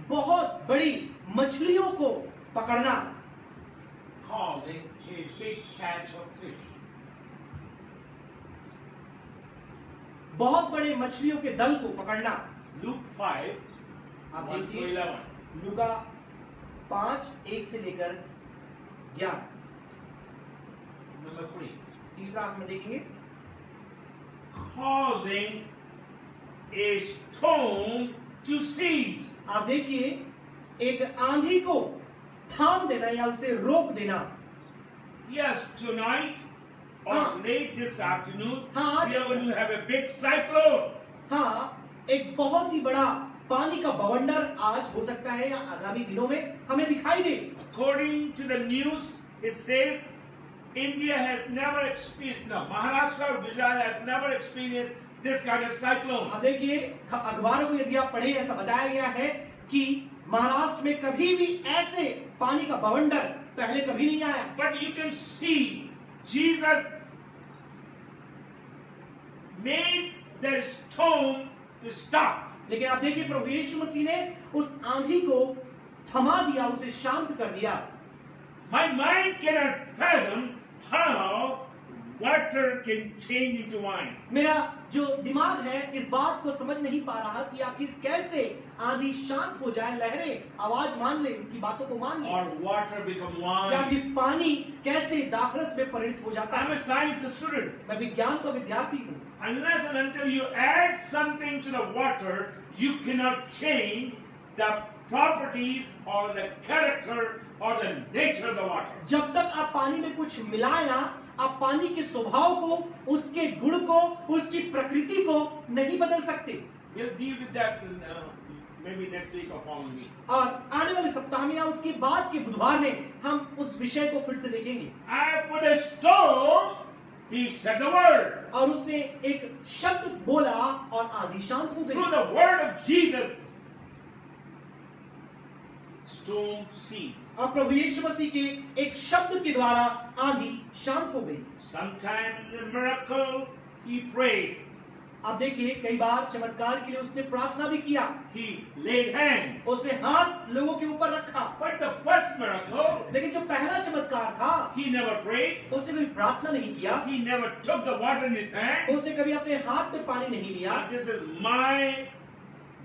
बहुत बड़ी मछलियों को पकड़ना। Causing a big catch of fish. बहुत बड़े मछलियों के दल को पकड़ना। Luke 5, आप 1 through देखिए 11. लूका 5 1 से लेकर 11। Number 3. तीसरा आप में देखेंगे, Causing a storm to cease. आप देखिए एक आंधी को थाम देना या उसे रोक देना। Yes, tonight or हाँ. late this afternoon, हाँ, we are going to have a big cyclone. हाँ, एक बहुत ही बड़ा पानी का बवंडर आज हो सकता है या आगामी दिनों में हमें दिखाई दे। According to the news, it says India has never experienced, no, Maharashtra or Gujarat has never experienced this kind of cyclone. अब देखिए, अखबारों को यदि आप पढ़ें, ऐसा बताया गया है कि महाराष्ट्र में कभी भी ऐसे पानी का बवंडर पहले कभी नहीं आया। But you can see Jesus made the storm to stop. लेकिन आप देखिए, प्रभु यीशु मसीह ने उस आंधी को थमा दिया, उसे शांत कर दिया। My mind cannot fathom how water can change into wine. मेरा जो दिमाग है इस बात को समझ नहीं पा रहा कि आखिर कैसे आंधी शांत हो जाए, लहरें आवाज मान ले, उनकी बातों को मान ले, Or water become या wine. फिर पानी कैसे दाखरस में परिणत हो जाता I'm है। a science student. मैं विज्ञान का विद्यार्थी हूँ। Unless and until you add something to the water, you cannot change the properties or the character or the nature of the water. जब तक आप पानी में कुछ मिलाए ना, आप पानी के स्वभाव को, उसके गुण को, उसकी प्रकृति को नहीं बदल सकते। We'll deal with that maybe next week or following week. और आने वाले सप्ताह में या उसके बाद के बुधवार में हम उस विषय को फिर से देखेंगे। And for the storm, he said the word. और उसने एक शब्द बोला और आंधी शांत हो Through गई। the word of Jesus, storm ceased. और प्रभु यीशु मसीह के एक शब्द के द्वारा आंधी शांत हो गई। Sometimes the miracle, he prayed. आप देखिए कई बार चमत्कार के लिए उसने प्रार्थना भी किया, He laid hand. उसने हाथ लोगों के ऊपर रखा। But the first miracle, लेकिन जो पहला चमत्कार था, he never prayed. उसने कभी प्रार्थना नहीं किया, He never took the water in his hand. उसने कभी अपने हाथ में पानी नहीं लिया। And this is my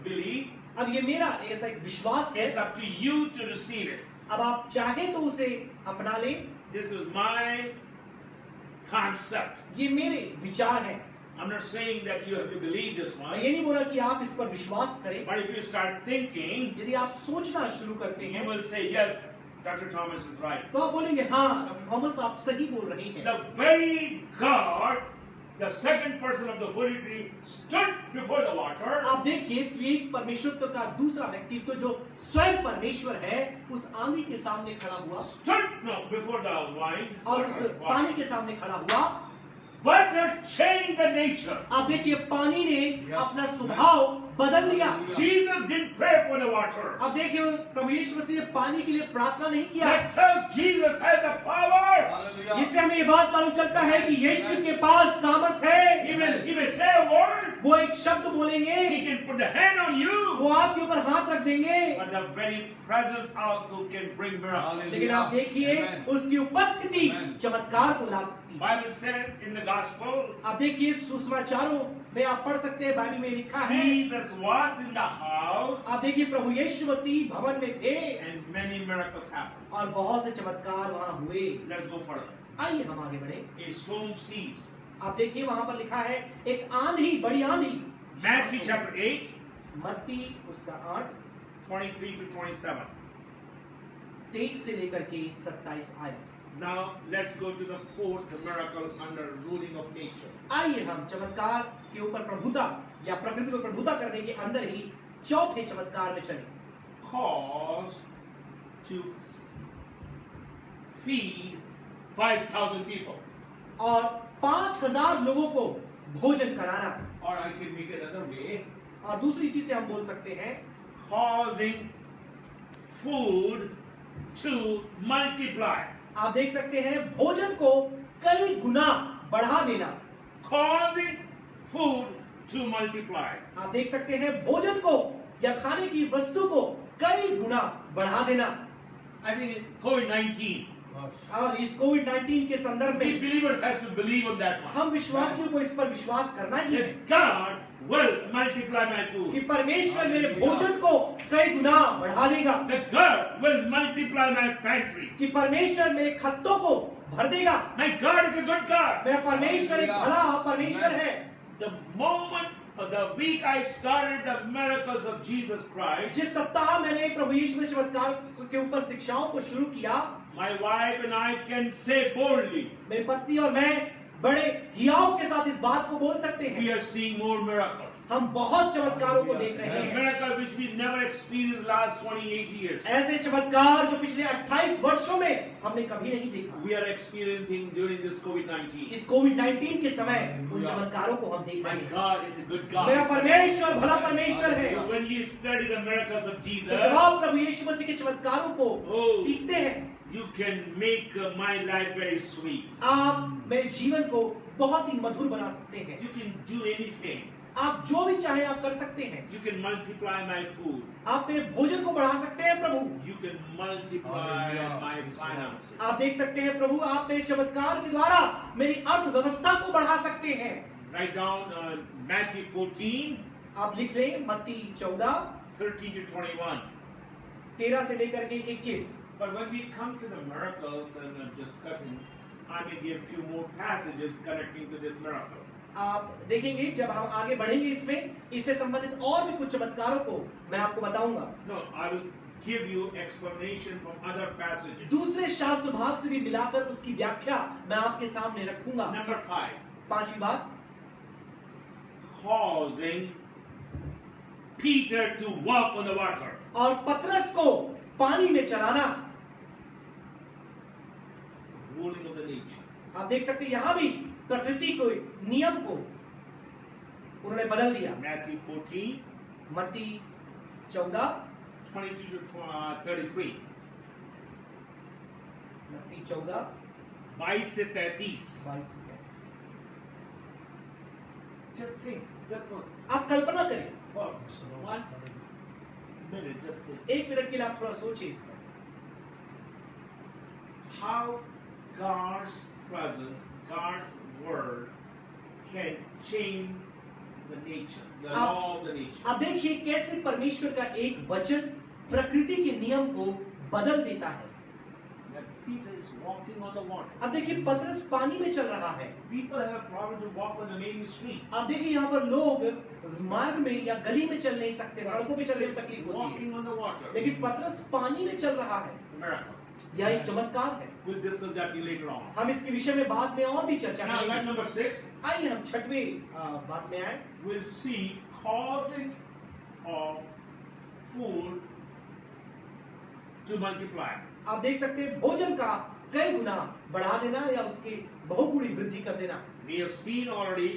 belief. अब ये मेरा ऐसा एक विश्वास है, It's up to you to receive it. अब आप चाहे तो उसे अपना लें। This is my concept. ये मेरे विचार हैं। I'm not saying that you have to believe this मैं one. ये नहीं बोल रहा कि आप इस पर विश्वास करें। But if you start thinking, यदि आप सोचना शुरू करते you हैं will say, yes, Dr. Thomas is right. तो आप बोलेंगे हाँ डॉक्टर थॉमस आप सही बोल रहे हैं। The very God, the second person of the Holy Trinity, stood before the water. आप देखिए त्रिएक परमेश्वरत्व का दूसरा व्यक्तित्व जो स्वयं परमेश्वर है उस आंधी के सामने खड़ा हुआ Before the wine. और उस पानी के सामने खड़ा हुआ। Water changed the nature. आप देखिए पानी ने अपना स्वभाव बदल लिया। Jesus didn't pray for the water. अब देखिए प्रभु यीशु मसीह ने पानी के लिए प्रार्थना नहीं किया। That tells Jesus has the power. Hallelujah. इससे हमें ये बात मालूम चलता है कि यीशु के पास सामर्थ है। He will say a word. वो एक शब्द बोलेंगे, He can put the hand on you. वो आपके ऊपर हाथ रख देंगे। But the very presence also can bring miracle. लेकिन आप देखिए उसकी उपस्थिति चमत्कार को ला सकती है। Bible said in the gospel, आप देखिए सुसमाचारों में आप पढ़ सकते हैं, बाइबल में लिखा है। Jesus was in the house आप देखिए प्रभु यीशु मसीह भवन में थे and many miracles happened. और बहुत से चमत्कार वहां हुए। Let's go further. आइए हम आगे बढ़े। A storm ceased. आप देखिए वहां पर लिखा है एक आंधी, बड़ी आंधी। Matthew chapter 8, मत्ती उसका 8 23 to 27. 23 से लेकर के 27 आयत। Now let's go to the fourth miracle under ruling of nature. आइए हम चमत्कार के ऊपर प्रभुता या प्रकृति को प्रभुता करने के अंदर ही चौथे चमत्कार में चले। Cause to feed 5,000 people. और 5,000 लोगों को भोजन कराना। Or I can make it another way. और दूसरी रीति से हम बोल सकते हैं Causing food to multiply. आप देख सकते हैं भोजन को कई गुना बढ़ा देना। Causing food to multiply. आप देख सकते हैं भोजन को या खाने की वस्तु को कई गुना बढ़ा देना। I think COVID-19. और इस कोविड-19 के संदर्भ We में believers has to believe on that one. हम विश्वासियों को इस पर विश्वास करना ही है That God will multiply my food. कि परमेश्वर मेरे भोजन को कई गुना बढ़ा देगा, That God will multiply my pantry. कि परमेश्वर मेरे खत्तों को भर देगा। My God is a good God. मेरा परमेश्वर एक भला परमेश्वर है। The moment of the week I started the miracles of Jesus Christ, जिस सप्ताह मैंने प्रभु यीशु के चमत्कार के ऊपर शिक्षाओं को शुरू किया, my wife and I can say boldly, मेरी पत्नी और मैं बड़े हियाव के साथ इस बात को बोल सकते we हैं are seeing more miracles. हम बहुत चमत्कारों को देख रहे A हैं। miracle which we never experienced last 28 years. ऐसे चमत्कार जो पिछले 28 वर्षों में हमने कभी नहीं देखा। We are experiencing during this COVID-19. इस कोविड-19 के समय उन चमत्कारों को हम देख My रहे हैं। God is a good मेरा God. परमेश्वर भला परमेश्वर है। So when you study the miracles of तो Jesus, जब आप प्रभु यीशु मसीह के चमत्कारों को सीखते हैं, you can make my life very sweet. आप मेरे जीवन को बहुत ही मधुर बना सकते हैं। You can do anything. आप जो भी चाहे आप कर सकते हैं। You can multiply my food. आप मेरे भोजन को बढ़ा सकते हैं प्रभु। You can multiply my finances. आप देख सकते हैं प्रभु, आप मेरे चमत्कार के द्वारा मेरी अर्थव्यवस्था को बढ़ा सकते हैं। Write down Matthew 14, आप लिख लें मत्ती 14, 13 to 21. 13 से लेकर के 21। But when we come to the miracles and the discussion, I may give few more passages connecting to this miracle. आप देखेंगे जब हम आगे बढ़ेंगे इसमें, इससे संबंधित और भी कुछ चमत्कारों को मैं आपको बताऊंगा। No, I will give you explanation from other passages. दूसरे शास्त्र भाग से भी मिलाकर उसकी व्याख्या मैं आपके सामने रखूंगा। Number 5, पांचवी बात, causing Peter to walk on the water. और पतरस को पानी में चलाना। Ruling of the nature. आप देख सकते हैं यहां भी प्रकृति को, नियम को उन्होंने बदल दिया। Matthew 14, मत्ती 14, 22 to 33. मत्ती 14, 22 से 33. 22। Just think, just for आप कल्पना करें, 1 minute, just think. 1 मिनट के लिए आप थोड़ा सोचिए इस पर। How God's presence, God's word can change the nature, the law of the nature. आप देखिए कैसे परमेश्वर का एक वचन प्रकृति के नियम को बदल देता है। That Peter is walking on the water. अब देखिए पतरस पानी में चल रहा है। People have a problem to walk on the main street. आप देखिए यहाँ पर लोग मार्ग में या गली में चल नहीं सकते, सड़कों पे चलने में तकलीफ होती है, Walking on the water. लेकिन पतरस पानी में चल रहा है। It's a miracle. यह एक चमत्कार है। We'll discuss that later on. हम इसके विषय में बाद में और भी चर्चा Now, करेंगे। number 6, आइए हम छठवें बात में आए। we'll see causing of food to multiply. आप देख सकते हैं भोजन का कई गुना बढ़ा देना या उसके बहुगुणी वृद्धि कर देना। We have seen already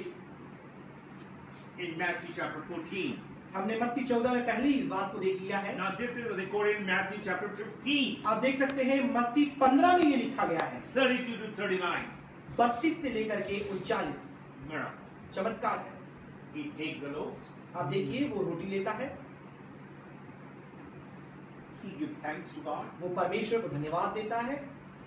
in Matthew chapter 14. हमने मत्ती 14 में पहले ही इस बात को देख लिया है। Now this is recorded in Matthew chapter 15, आप देख सकते हैं मत्ती 15 में ये लिखा गया है, 32 to 39. 32 से लेकर के 39। Miracle. चमत्कार है। He takes the loaves, आप देखिए वो रोटी लेता है, he gives thanks to God, वो परमेश्वर को धन्यवाद देता है,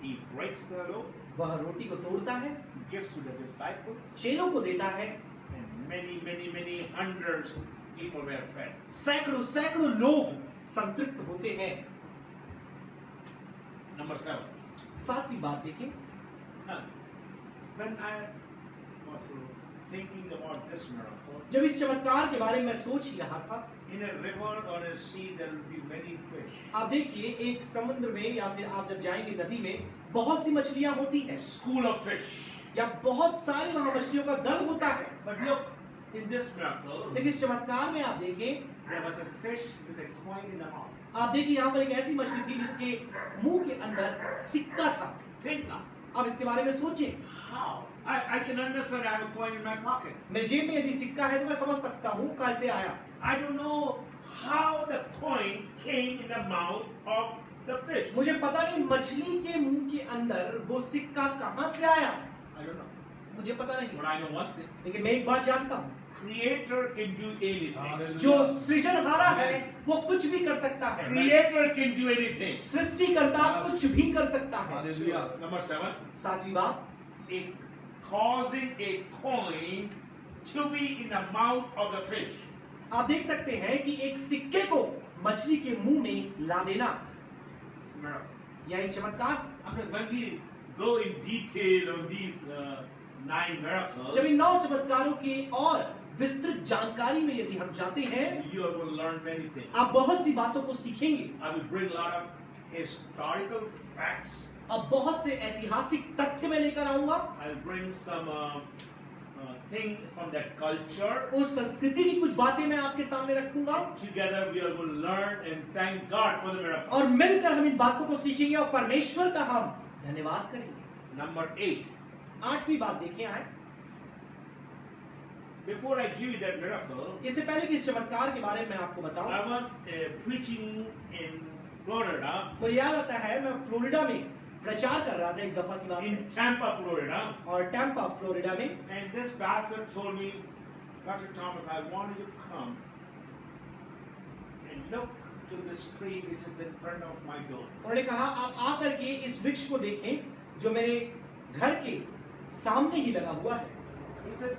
he breaks the loaf, वह रोटी को तोड़ता है, gives to the disciples, चेलों को देता है, and many hundreds people were fed. सैकड़ों सैकड़ों लोग संतृप्त होते हैं। Number 7. सातवीं बात देखिए, Now, when I was thinking about this miracle, जब इस चमत्कार के बारे में मैं सोच ही रहा था, in a river or a sea there will be many fish. आप देखिए एक समुद्र में या फिर आप जब जाएंगे नदी में बहुत सी मछलियां होती हैं School of fish. या बहुत सारी वहां मछलियों का दल होता है। But look, in this miracle, लेकिन इस चमत्कार में आप देखें, there was a fish with a coin in the mouth. आप देखिए यहाँ पर एक ऐसी मछली थी जिसके मुंह के अंदर सिक्का था। Think now. आप इसके बारे में सोचें। How? I can understand I have a coin in my pocket. मेरे जेब में यदि सिक्का है तो मैं समझ सकता हूँ कैसे आया। I don't know how the coin came in the mouth of the fish. मुझे पता नहीं मछली के मुंह के अंदर वो सिक्का कहाँ से आया, I don't know. मुझे पता नहीं। But I know one thing. लेकिन मैं एक बात जानता हूँ, Creator can do anything. जो सृजनहारा है वो कुछ भी कर सकता है। Creator can do anything. सृष्टिकर्ता कुछ भी कर सकता है। So, number 7. सातवीं बात, Causing a coin to be in the mouth of the fish. आप देख सकते हैं कि एक सिक्के को मछली के मुंह में ला देना, Miracle. यह एक चमत्कार। I mean, when we go in detail on these 9 miracles, जब इन 9 चमत्कारों के और विस्तृत जानकारी में यदि हम जाते हैं, you are going to learn many things. आप बहुत सी बातों को सीखेंगे। I will bring a lot of historical facts. अब बहुत से ऐतिहासिक तथ्य मैं लेकर आऊंगा, I'll bring some thing from that culture. उस संस्कृति की कुछ बातें मैं आपके सामने रखूंगा, Together we are going to learn and thank God for the miracle. और मिलकर हम इन बातों को सीखेंगे और परमेश्वर का हम धन्यवाद करेंगे। Number 8. 8वीं बात देखिए आए, Before I give you that miracle, इससे पहले कि इस चमत्कार के बारे में मैं आपको बताऊं, I was preaching in Florida, मुझे याद आता है मैं फ्लोरिडा में प्रचार कर रहा था एक दफा की बात in है, Tampa, Florida, और टैम्पा फ्लोरिडा में, and this pastor told me, Dr. Thomas, I want you to come and look to this tree which is in front of my door. उन्होंने कहा आप आकर के इस वृक्ष को देखें जो मेरे घर के सामने ही लगा हुआ है। He said,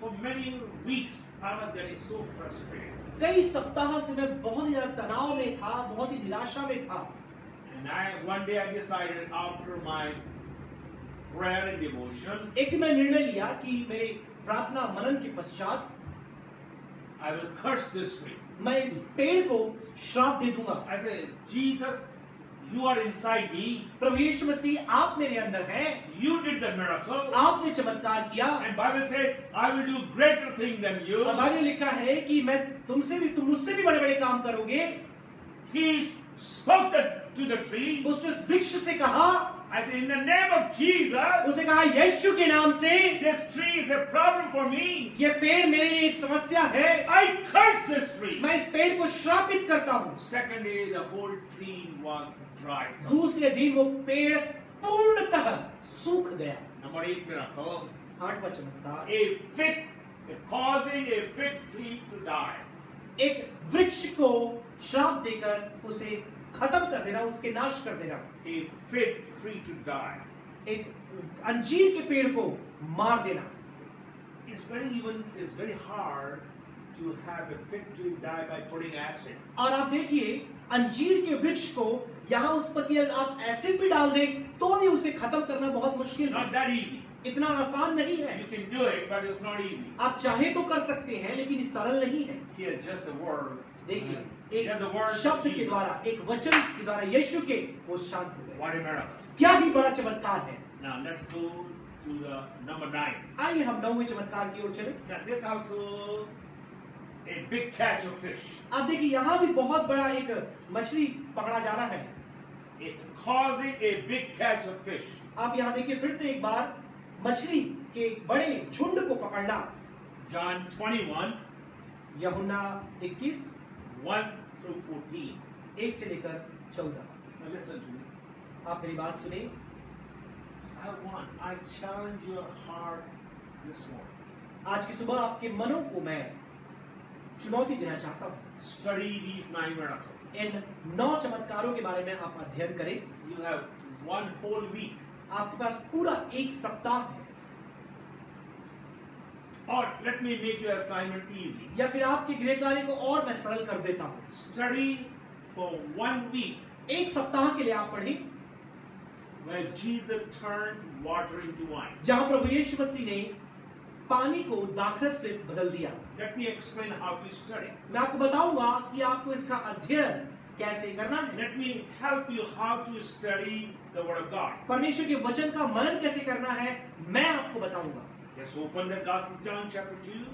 for many weeks I was getting so frustrated. कई सप्ताह से मैं बहुत ही ज्यादा तनाव में था, बहुत ही निराशा में था, And one day I decided after my prayer and devotion, एक दिन मैं निर्णय लिया कि मेरे प्रार्थना मनन के पश्चात I will curse this tree. मैं इस पेड़ को श्राप दे दूंगा। I say, Jesus, you are inside me. प्रभु यीशु मसीह आप मेरे अंदर हैं, You did the miracle. आपने चमत्कार किया। And Bible says, I will do greater thing than you. और बाइबल में लिखा है कि मैं तुम मुझसे भी बड़े बड़े काम करोगे। He spoke to the tree. उसने उस वृक्ष से कहा, I say, in the name of Jesus, उसने कहा यीशु के नाम से this tree is a problem for me. ये पेड़ मेरे लिए एक समस्या है, I curse this tree. मैं इस पेड़ को श्रापित करता हूँ। Second day, the whole tree was dried. दूसरे दिन वो पेड़ पूर्णतः सूख गया। Number 8 miracle. 8वां चमत्कार, Causing a fig tree to die. एक वृक्ष को श्राप देकर उसे खत्म कर देना, उसके नाश कर देना। A fig tree to die. एक अंजीर के पेड़ को मार देना। It's very hard to have a fig tree die by putting acid. और आप देखिए अंजीर के वृक्ष को यहाँ उस पर कि आप एसिड भी डाल दें तो भी उसे खत्म करना बहुत मुश्किल Not है, that easy. इतना आसान नहीं है। You can do it, but it's not easy. आप चाहे तो कर सकते हैं लेकिन ये सरल नहीं है। Here, just a word. देखिए Just the एक word शब्द of के Jesus. द्वारा, एक वचन के द्वारा यीशु के वो शांत हो गए। What a miracle. क्या ही बड़ा चमत्कार है। Now let's go to the number 9. आइए हम 9वें चमत्कार की ओर चले। Now this also a big catch of fish. आप देखिए यहाँ भी बहुत बड़ा एक मछली पकड़ा जा रहा है। Causing a big catch of fish. आप यहाँ देखिए फिर से एक बार मछली के एक बड़े झुंड को पकड़ना। John 21, यूहन्ना 21 1 through 14. 1 से लेकर 14। Now listen to me. आप मेरी बात सुने। I challenge your heart this morning. आज की सुबह आपके मनों को मैं चुनौती देना चाहता हूँ। Study these 9 miracles. इन 9 चमत्कारों के बारे में आप अध्ययन करें। You have one whole week. आपके पास पूरा एक सप्ताह है, Or let me make your assignment easy. या फिर आपके गृह कार्य को और मैं सरल कर देता हूँ। Study for 1 week एक सप्ताह के लिए आप पढ़ें where Jesus turned water into wine. जहाँ प्रभु यीशु मसीह ने पानी को दाखरस में बदल दिया। Let me explain how to study. मैं आपको बताऊंगा कि आपको इसका अध्ययन कैसे करना है। Let me help you how to study the Word of God. परमेश्वर के वचन का मनन कैसे करना है मैं आपको बताऊंगा। Just open the Gospel of John chapter 2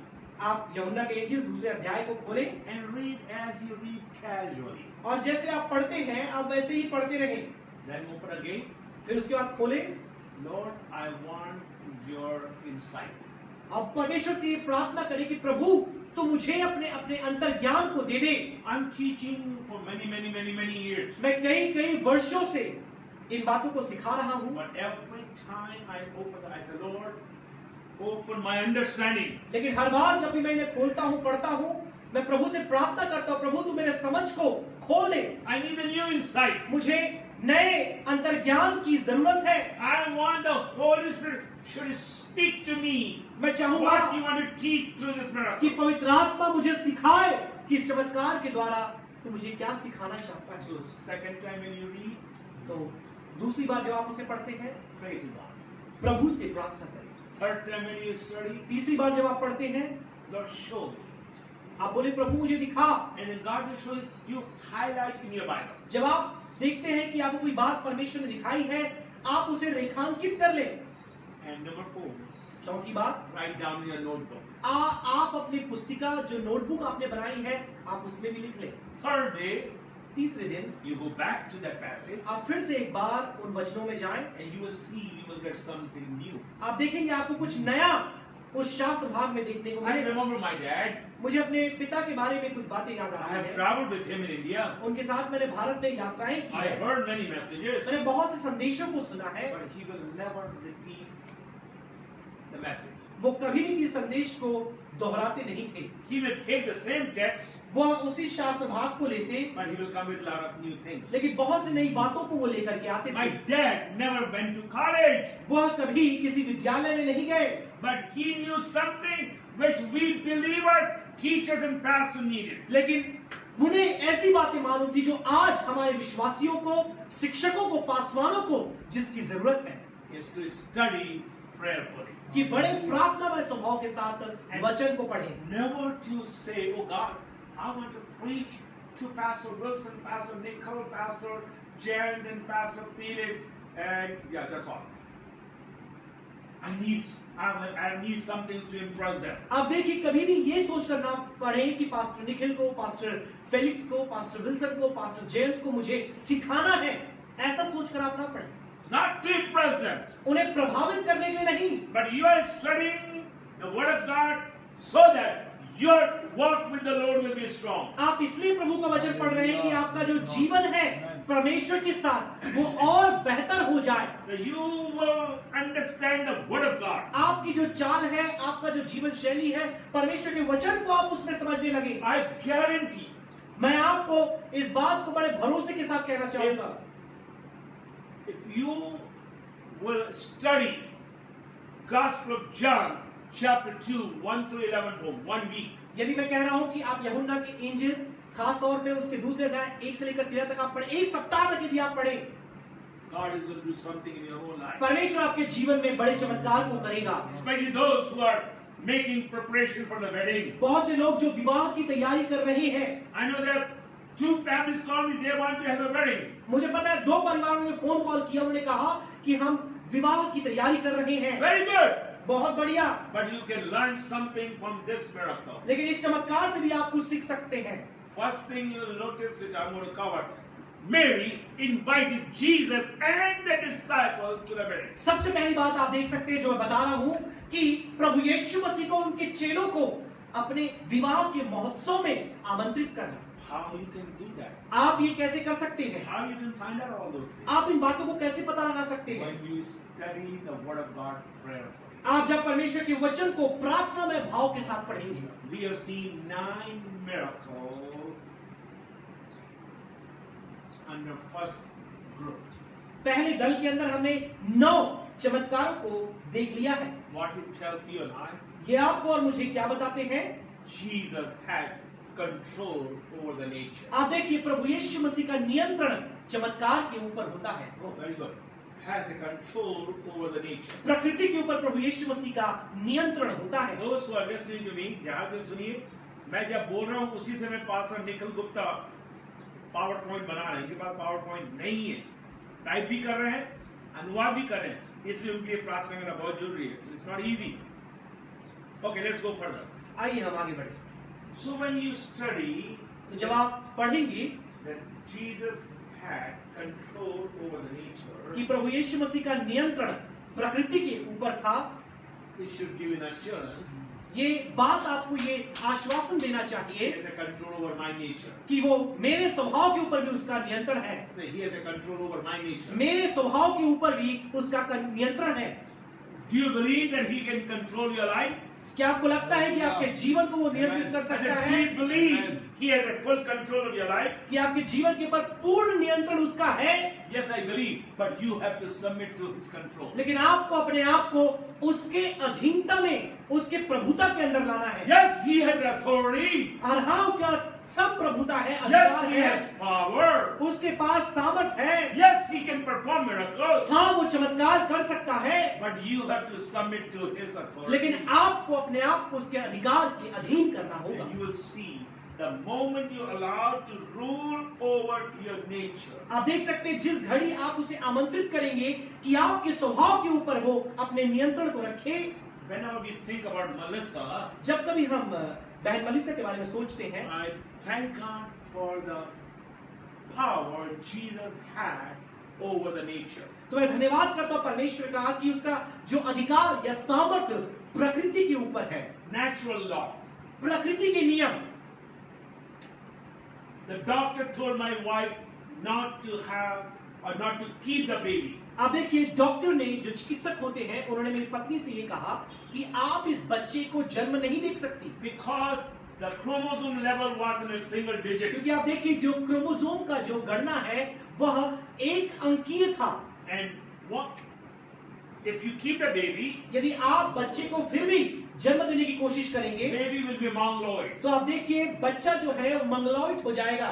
आप यूहन्ना के इंजील 2 अध्याय को खोलें and read as you read casually. और जैसे आप पढ़ते हैं आप वैसे ही पढ़ते रहें। Then open again. फिर उसके बाद खोलें। Lord, I want your insight. अब परमेश्वर से ये प्रार्थना करें कि प्रभु तो मुझे अपने अपने अंतर ज्ञान को दे दे। I'm teaching for many years. मैं कई वर्षों से इन बातों को सिखा रहा हूँ, But every time I open, I say, Lord, open my understanding. लेकिन हर बार जब भी मैं इन्हें खोलता हूँ पढ़ता हूँ मैं प्रभु से प्रार्थना करता हूँ, प्रभु तू मेरे समझ को खोल दे। I need a new insight. मुझे नए अंतर ज्ञान की जरूरत है। I want the Holy Spirit should speak to me. मैं चाहूंगा What you want to teach through this कि miracle. पवित्र आत्मा मुझे सिखाए कि इस चमत्कार के द्वारा तू मुझे क्या सिखाना चाहता है। So second time when you read, तो दूसरी बार जब आप उसे पढ़ते हैं pray to God. प्रभु से प्रार्थना करें। Third time when you study, तीसरी बार जब आप पढ़ते हैं Lord, show me. आप बोले प्रभु मुझे दिखा। And then God will show you highlight in your Bible. जब आप देखते हैं कि आपको कोई बात परमेश्वर ने दिखाई है आप उसे रेखांकित कर लें। And number 4, चौथी बात, write down in your notebook. आप अपनी पुस्तिका जो नोटबुक आपने बनाई है आप उसमें भी लिख लें। Third day, तीसरे दिन you go back to that passage आप फिर से एक बार उन वचनों में जाएं। and you will see you will get something new. आप देखेंगे आपको कुछ नया उस शास्त्र भाग में देखने को I मिलेगा। remember my dad. मुझे अपने पिता के बारे में कुछ बातें याद I आ have रही हैं। traveled with him in India. उनके साथ मैंने भारत में यात्राएं की I है। heard many messages, मैंने बहुत से संदेशों को सुना है। but he will never repeat the message. वो कभी भी किसी संदेश को दोहराते नहीं थे। He will take the same text, वो उसी शास्त्र भाग को लेते but he will come with a lot of new things. लेकिन बहुत सी नई बातों को वो लेकर के आते My थे। dad never went to college, वह कभी किसी विद्यालय में नहीं गए but he knew something which we believers, teachers and pastors needed. लेकिन उन्हें ऐसी बातें मालूम थी जो आज हमारे विश्वासियों को, शिक्षकों को, पासवानों को जिसकी जरूरत है, Is to study prayerfully. कि बड़े प्रार्थनामय स्वभाव के साथ वचन को पढ़ें। Never to say, oh God, I want to preach to Pastor Wilson, Pastor Nicole, Pastor Jared, and Pastor Felix, and yeah, that's all. I need something to impress them. आप देखिए, कभी भी ये सोच कर ना पढ़े कि पास्टर निखिल को, पास्टर फेलिक्स को, पास्टर विल्सन को, पास्टर जयंत को मुझे सिखाना है, ऐसा सोचकर आप ना पढ़ें। Not to impress them, उन्हें प्रभावित करने के लिए नहीं, but you are studying the Word of God so that your walk with the Lord will be strong. आप इसलिए प्रभु का वचन पढ़ रहे हैं कि आपका जो जीवन है परमेश्वर के साथ वो और बेहतर हो जाए। That you will understand the Word of God. आपकी जो चाल है, आपका जो जीवन शैली है, परमेश्वर के वचन को आप उसमें समझने लगे। I guarantee, मैं आपको इस बात को बड़े भरोसे के साथ कहना चाहूंगा, if you will study Gospel of John chapter 2, 1 through 11 for 1 week, यदि मैं कह रहा हूं कि आप यूहन्ना की इंजील खास तौर पे उसके दूसरे अध्याय 1 से लेकर 13 तक आप पढ़ें, एक सप्ताह तक यदि आप पढ़ें, God is going to do something in your whole life. परमेश्वर आपके जीवन में बड़े चमत्कार को करेगा। Especially those who are making preparation for the wedding. बहुत से लोग जो विवाह की तैयारी कर रहे हैं, I know that 2 families called me, they want to have a wedding. मुझे पता है 2 परिवारों ने फोन कॉल किया, उन्होंने कहा कि हम विवाह की तैयारी कर रहे हैं। Very good. बहुत बढ़िया, But you can learn something from this miracle. लेकिन इस चमत्कार से भी आप कुछ सीख सकते हैं। First thing you will notice, which I'm going to cover, Mary invited Jesus and the disciples to the wedding. सबसे पहली बात आप देख सकते हैं जो मैं बता रहा हूं कि प्रभु यीशु मसीह को उनके चेलों को अपने विवाह के महोत्सव में आमंत्रित करना। How you can do that? आप ये कैसे कर सकते हैं? How you can find out all those things? आप इन बातों को कैसे पता लगा सकते हैं? When you study the Word of God prayerfully. आप जब परमेश्वर के वचन को प्रार्थना में भाव के साथ पढ़ेंगे। We have seen 9 miracles under first group. पहले दल के अंदर हमने 9 चमत्कारों को देख लिया है। What it tells you and I, ये आपको और मुझे क्या बताते हैं? Jesus has control over the nature. आप देखिए, प्रभु यीशु मसीह का नियंत्रण चमत्कार के ऊपर होता है। Oh, very good. Has a control over the nature. प्रकृति के ऊपर प्रभु यीशु मसीह का नियंत्रण होता है। Those who are listening to me, ध्यान से सुनिए, मैं जब बोल रहा हूँ उसी समय pastor Nikhil Gupta power point बना रहे हैं। इनके पास पावर पॉइंट नहीं है, टाइप भी कर रहे हैं, अनुवाद भी कर रहे हैं, इसलिए उनके लिए प्रार्थना करना बहुत जरूरी है। It's not easy. Okay, let's go further. आइए हम आगे बढ़े। So when you study, तो जब आप पढ़ेंगे that Jesus had control over the nature, कि प्रभु यीशु मसीह का नियंत्रण प्रकृति के ऊपर था, it should give an assurance ये बात आपको ये आश्वासन देना he चाहिए has a control over my nature. कि वो मेरे स्वभाव के ऊपर भी उसका नियंत्रण है, That he has a control over my nature. मेरे स्वभाव के ऊपर भी उसका नियंत्रण है। Do you believe that he can control your life? क्या आपको लगता है कि आपके जीवन को वो नियंत्रित कर I सकता said, do है? you believe he has a full control of your life? कि आपके जीवन के ऊपर पूर्ण नियंत्रण उसका है? Yes, I believe, but you have to submit to his control. लेकिन आपको अपने आप को उसके अधीनता में, उसके प्रभुता के अंदर लाना है। Yes, he has authority. और हाँ, उसके पास सब प्रभुता है, Yes, अधिकार he has है, power. उसके पास सामर्थ है। Yes, he can perform miracles. हाँ, वो चमत्कार कर सकता है, But you have to submit to his authority. लेकिन आपको अपने आप को उसके अधिकार के अधीन करना होगा। And you will see the moment you allow to rule over your nature. आप देख सकते हैं जिस घड़ी आप उसे आमंत्रित करेंगे कि आपके स्वभाव के ऊपर वो अपने नियंत्रण को रखे। Whenever we think about Melissa, जब कभी हम बहन मलिसा के बारे में सोचते हैं, I thank God for the power Jesus had over the nature. तो मैं धन्यवाद करता हूं परमेश्वर का कि उसका जो अधिकार या सामर्थ्य प्रकृति के ऊपर है, Natural law. प्रकृति के नियम। The doctor told my wife not to have or not to keep the baby. आप देखिए, डॉक्टर ने, जो चिकित्सक होते हैं, उन्होंने मेरी पत्नी से ये कहा कि आप इस बच्चे को जन्म नहीं देख सकती, Because the chromosome level was in a single digit. क्योंकि आप देखिए जो क्रोमोसोम का जो गणना है वह एक अंकीय था। And what if you keep the baby, यदि आप बच्चे को फिर भी जन्म देने की कोशिश करेंगे baby will be mongoloid. तो आप देखिए बच्चा जो है वो मंगलॉइड हो जाएगा।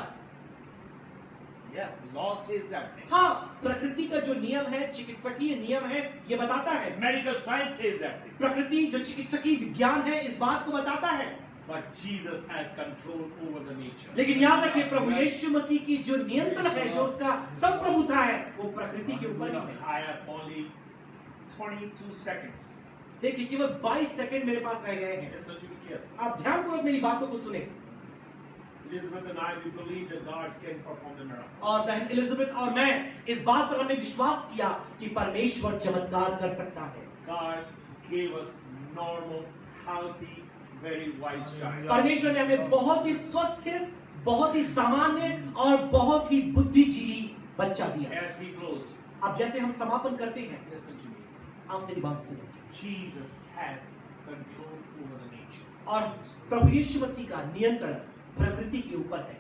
Yes, law says that. हाँ, प्रकृति का जो नियम है, चिकित्सकीय नियम है, ये बताता है। Medical science says that. प्रकृति जो चिकित्सकीय विज्ञान है, इस बात को बताता है। But Jesus has control over the nature. लेकिन याद रखिए, प्रभु यीशु मसीह की जो नियंत्रण है, जो उसका सब प्रभुता है, वो प्रकृति के ऊपर ही है। I have only 22 seconds. देखिए, केवल 22 सेकंड मेरे पास रह गए हैं। Listen to me carefully. आप ध्यानपूर्वक मेरी बातों को सुने। Elizabeth and I, we believe that God can perform the miracle. और बहन एलिजाबेथ और मैं इस बात पर हमने विश्वास किया कि परमेश्वर चमत्कार कर सकता है। God gave us normal, healthy, very wise child. परमेश्वर ने हमें बहुत ही स्वस्थ, बहुत ही सामान्य और बहुत ही बुद्धिजीवी बच्चा दिया। As we close, अब जैसे हम समापन करते हैं, listen to me. आप मेरी बात सुनो। Jesus has control over the nature. और प्रभु यीशु मसीह का नियंत्रण प्रकृति के ऊपर है।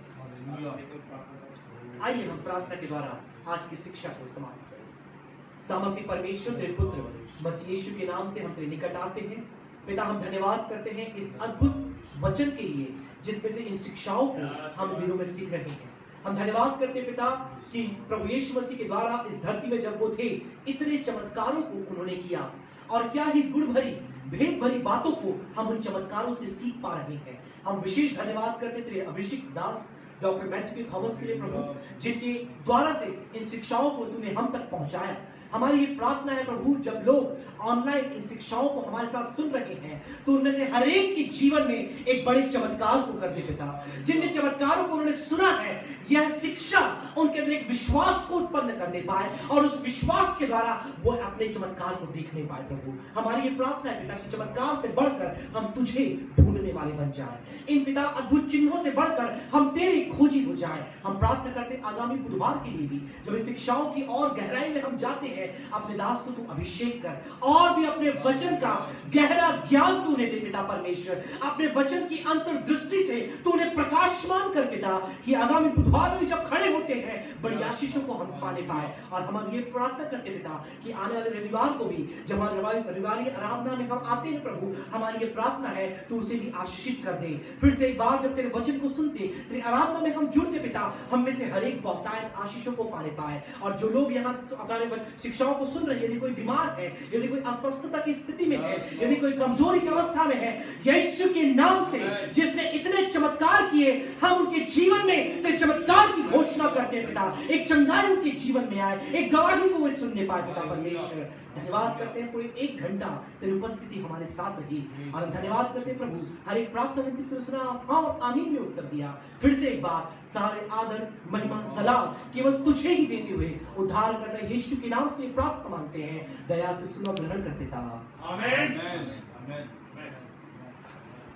आइए हम प्रार्थना के द्वारा आज की शिक्षा को समाप्त करें। सामर्थी परमेश्वर तेरे पुत्र मसीह यीशु के नाम से हम तेरे निकट आते हैं। पिता, हम धन्यवाद करते हैं इस अद्भुत वचन के लिए जिसमें से इन शिक्षाओं को हम दिनों में सीख रहे हैं। हम धन्यवाद करते हैं पिता कि प्रभु यीशु मसीह के द्वारा इस धरती में जब वो थे, इतने चमत्कारों को उन्होंने किया और क्या ही गुण भरी भेद भरी बातों को हम उन चमत्कारों से सीख पा रहे हैं। हम विशेष धन्यवाद करते तेरे Abhishek Das doctor Matthew Thomas के लिए प्रभु, जिनके द्वारा से इन शिक्षाओं को तूने हम तक पहुंचाया। हमारी ये प्रार्थना है प्रभु, जब लोग ऑनलाइन इन शिक्षाओं को हमारे साथ सुन रहे हैं तो उनमें से हर एक के जीवन में एक बड़े चमत्कार को कर दे पिता। जिन जिन चमत्कारों को उन्होंने सुना है, यह शिक्षा उनके अंदर एक विश्वास को उत्पन्न करने पाए और उस विश्वास के द्वारा वो अपने चमत्कार को देखने पाए। प्रभु, हमारी ये प्रार्थना है पिता कि चमत्कार से बढ़कर हम तुझे ढूंढने वाले बन जाएं। इन पिता अद्भुत चिन्हों से बढ़कर हम तेरे खोजी हो जाएं। हम प्रार्थना करते आगामी बुधवार के लिए भी, जब इन शिक्षाओं की और गहराई में हम जाते हैं, अपने दास को तू अभिषेक कर और भी अपने वचन का गहरा ज्ञान तूने दे पिता परमेश्वर। अपने वचन की अंतर्दृष्टि से तूने प्रकाशमान कर पिता कि आगामी बुधवार में जब खड़े होते हैं बड़ी आशीषों को हम पाने पाए। और हम ये प्रार्थना करते पिता कि आने वाले रविवार को भी जब हमारे रविवारी आराधना में हम आते हैं प्रभु, हमारी ये प्रार्थना है तू उसे भी आशीषित कर दे। फिर से एक बार जब तेरे वचन को सुनते, तेरी आराधना में हम जुड़ते पिता, हम में से हर एक बहुतायत आशीषों को पाने पाए। और जो लोग यहाँ हमारे शिक्षाओं को सुन रहे हैं, यदि कोई बीमार है, यदि कोई अस्वस्थता की स्थिति में है, यदि कोई कमजोरी की अवस्था में है, यीशु के नाम से जिसने इतने चमत्कार किए, हम उनके जीवन में तेरे चमत्कार की घोषणा करते हैं पिता। एक चंगाई उनके जीवन में आए, एक गवाही को वे सुनने पाए पिता परमेश्वर। धन्यवाद करते हैं पूरे 1 घंटा तेरी उपस्थिति हमारे साथ रही और धन्यवाद करते हैं प्रभु, हर एक प्रार्थना विनती तूने सुना, हाँ और आमीन में उत्तर दिया। फिर से एक बार सारे आदर महिमा सलाम केवल तुझे ही देते हुए उद्धार करता यीशु के नाम से प्रार्थना मांगते हैं, दया से सुनो ग्रहण करते पिता। आमीन।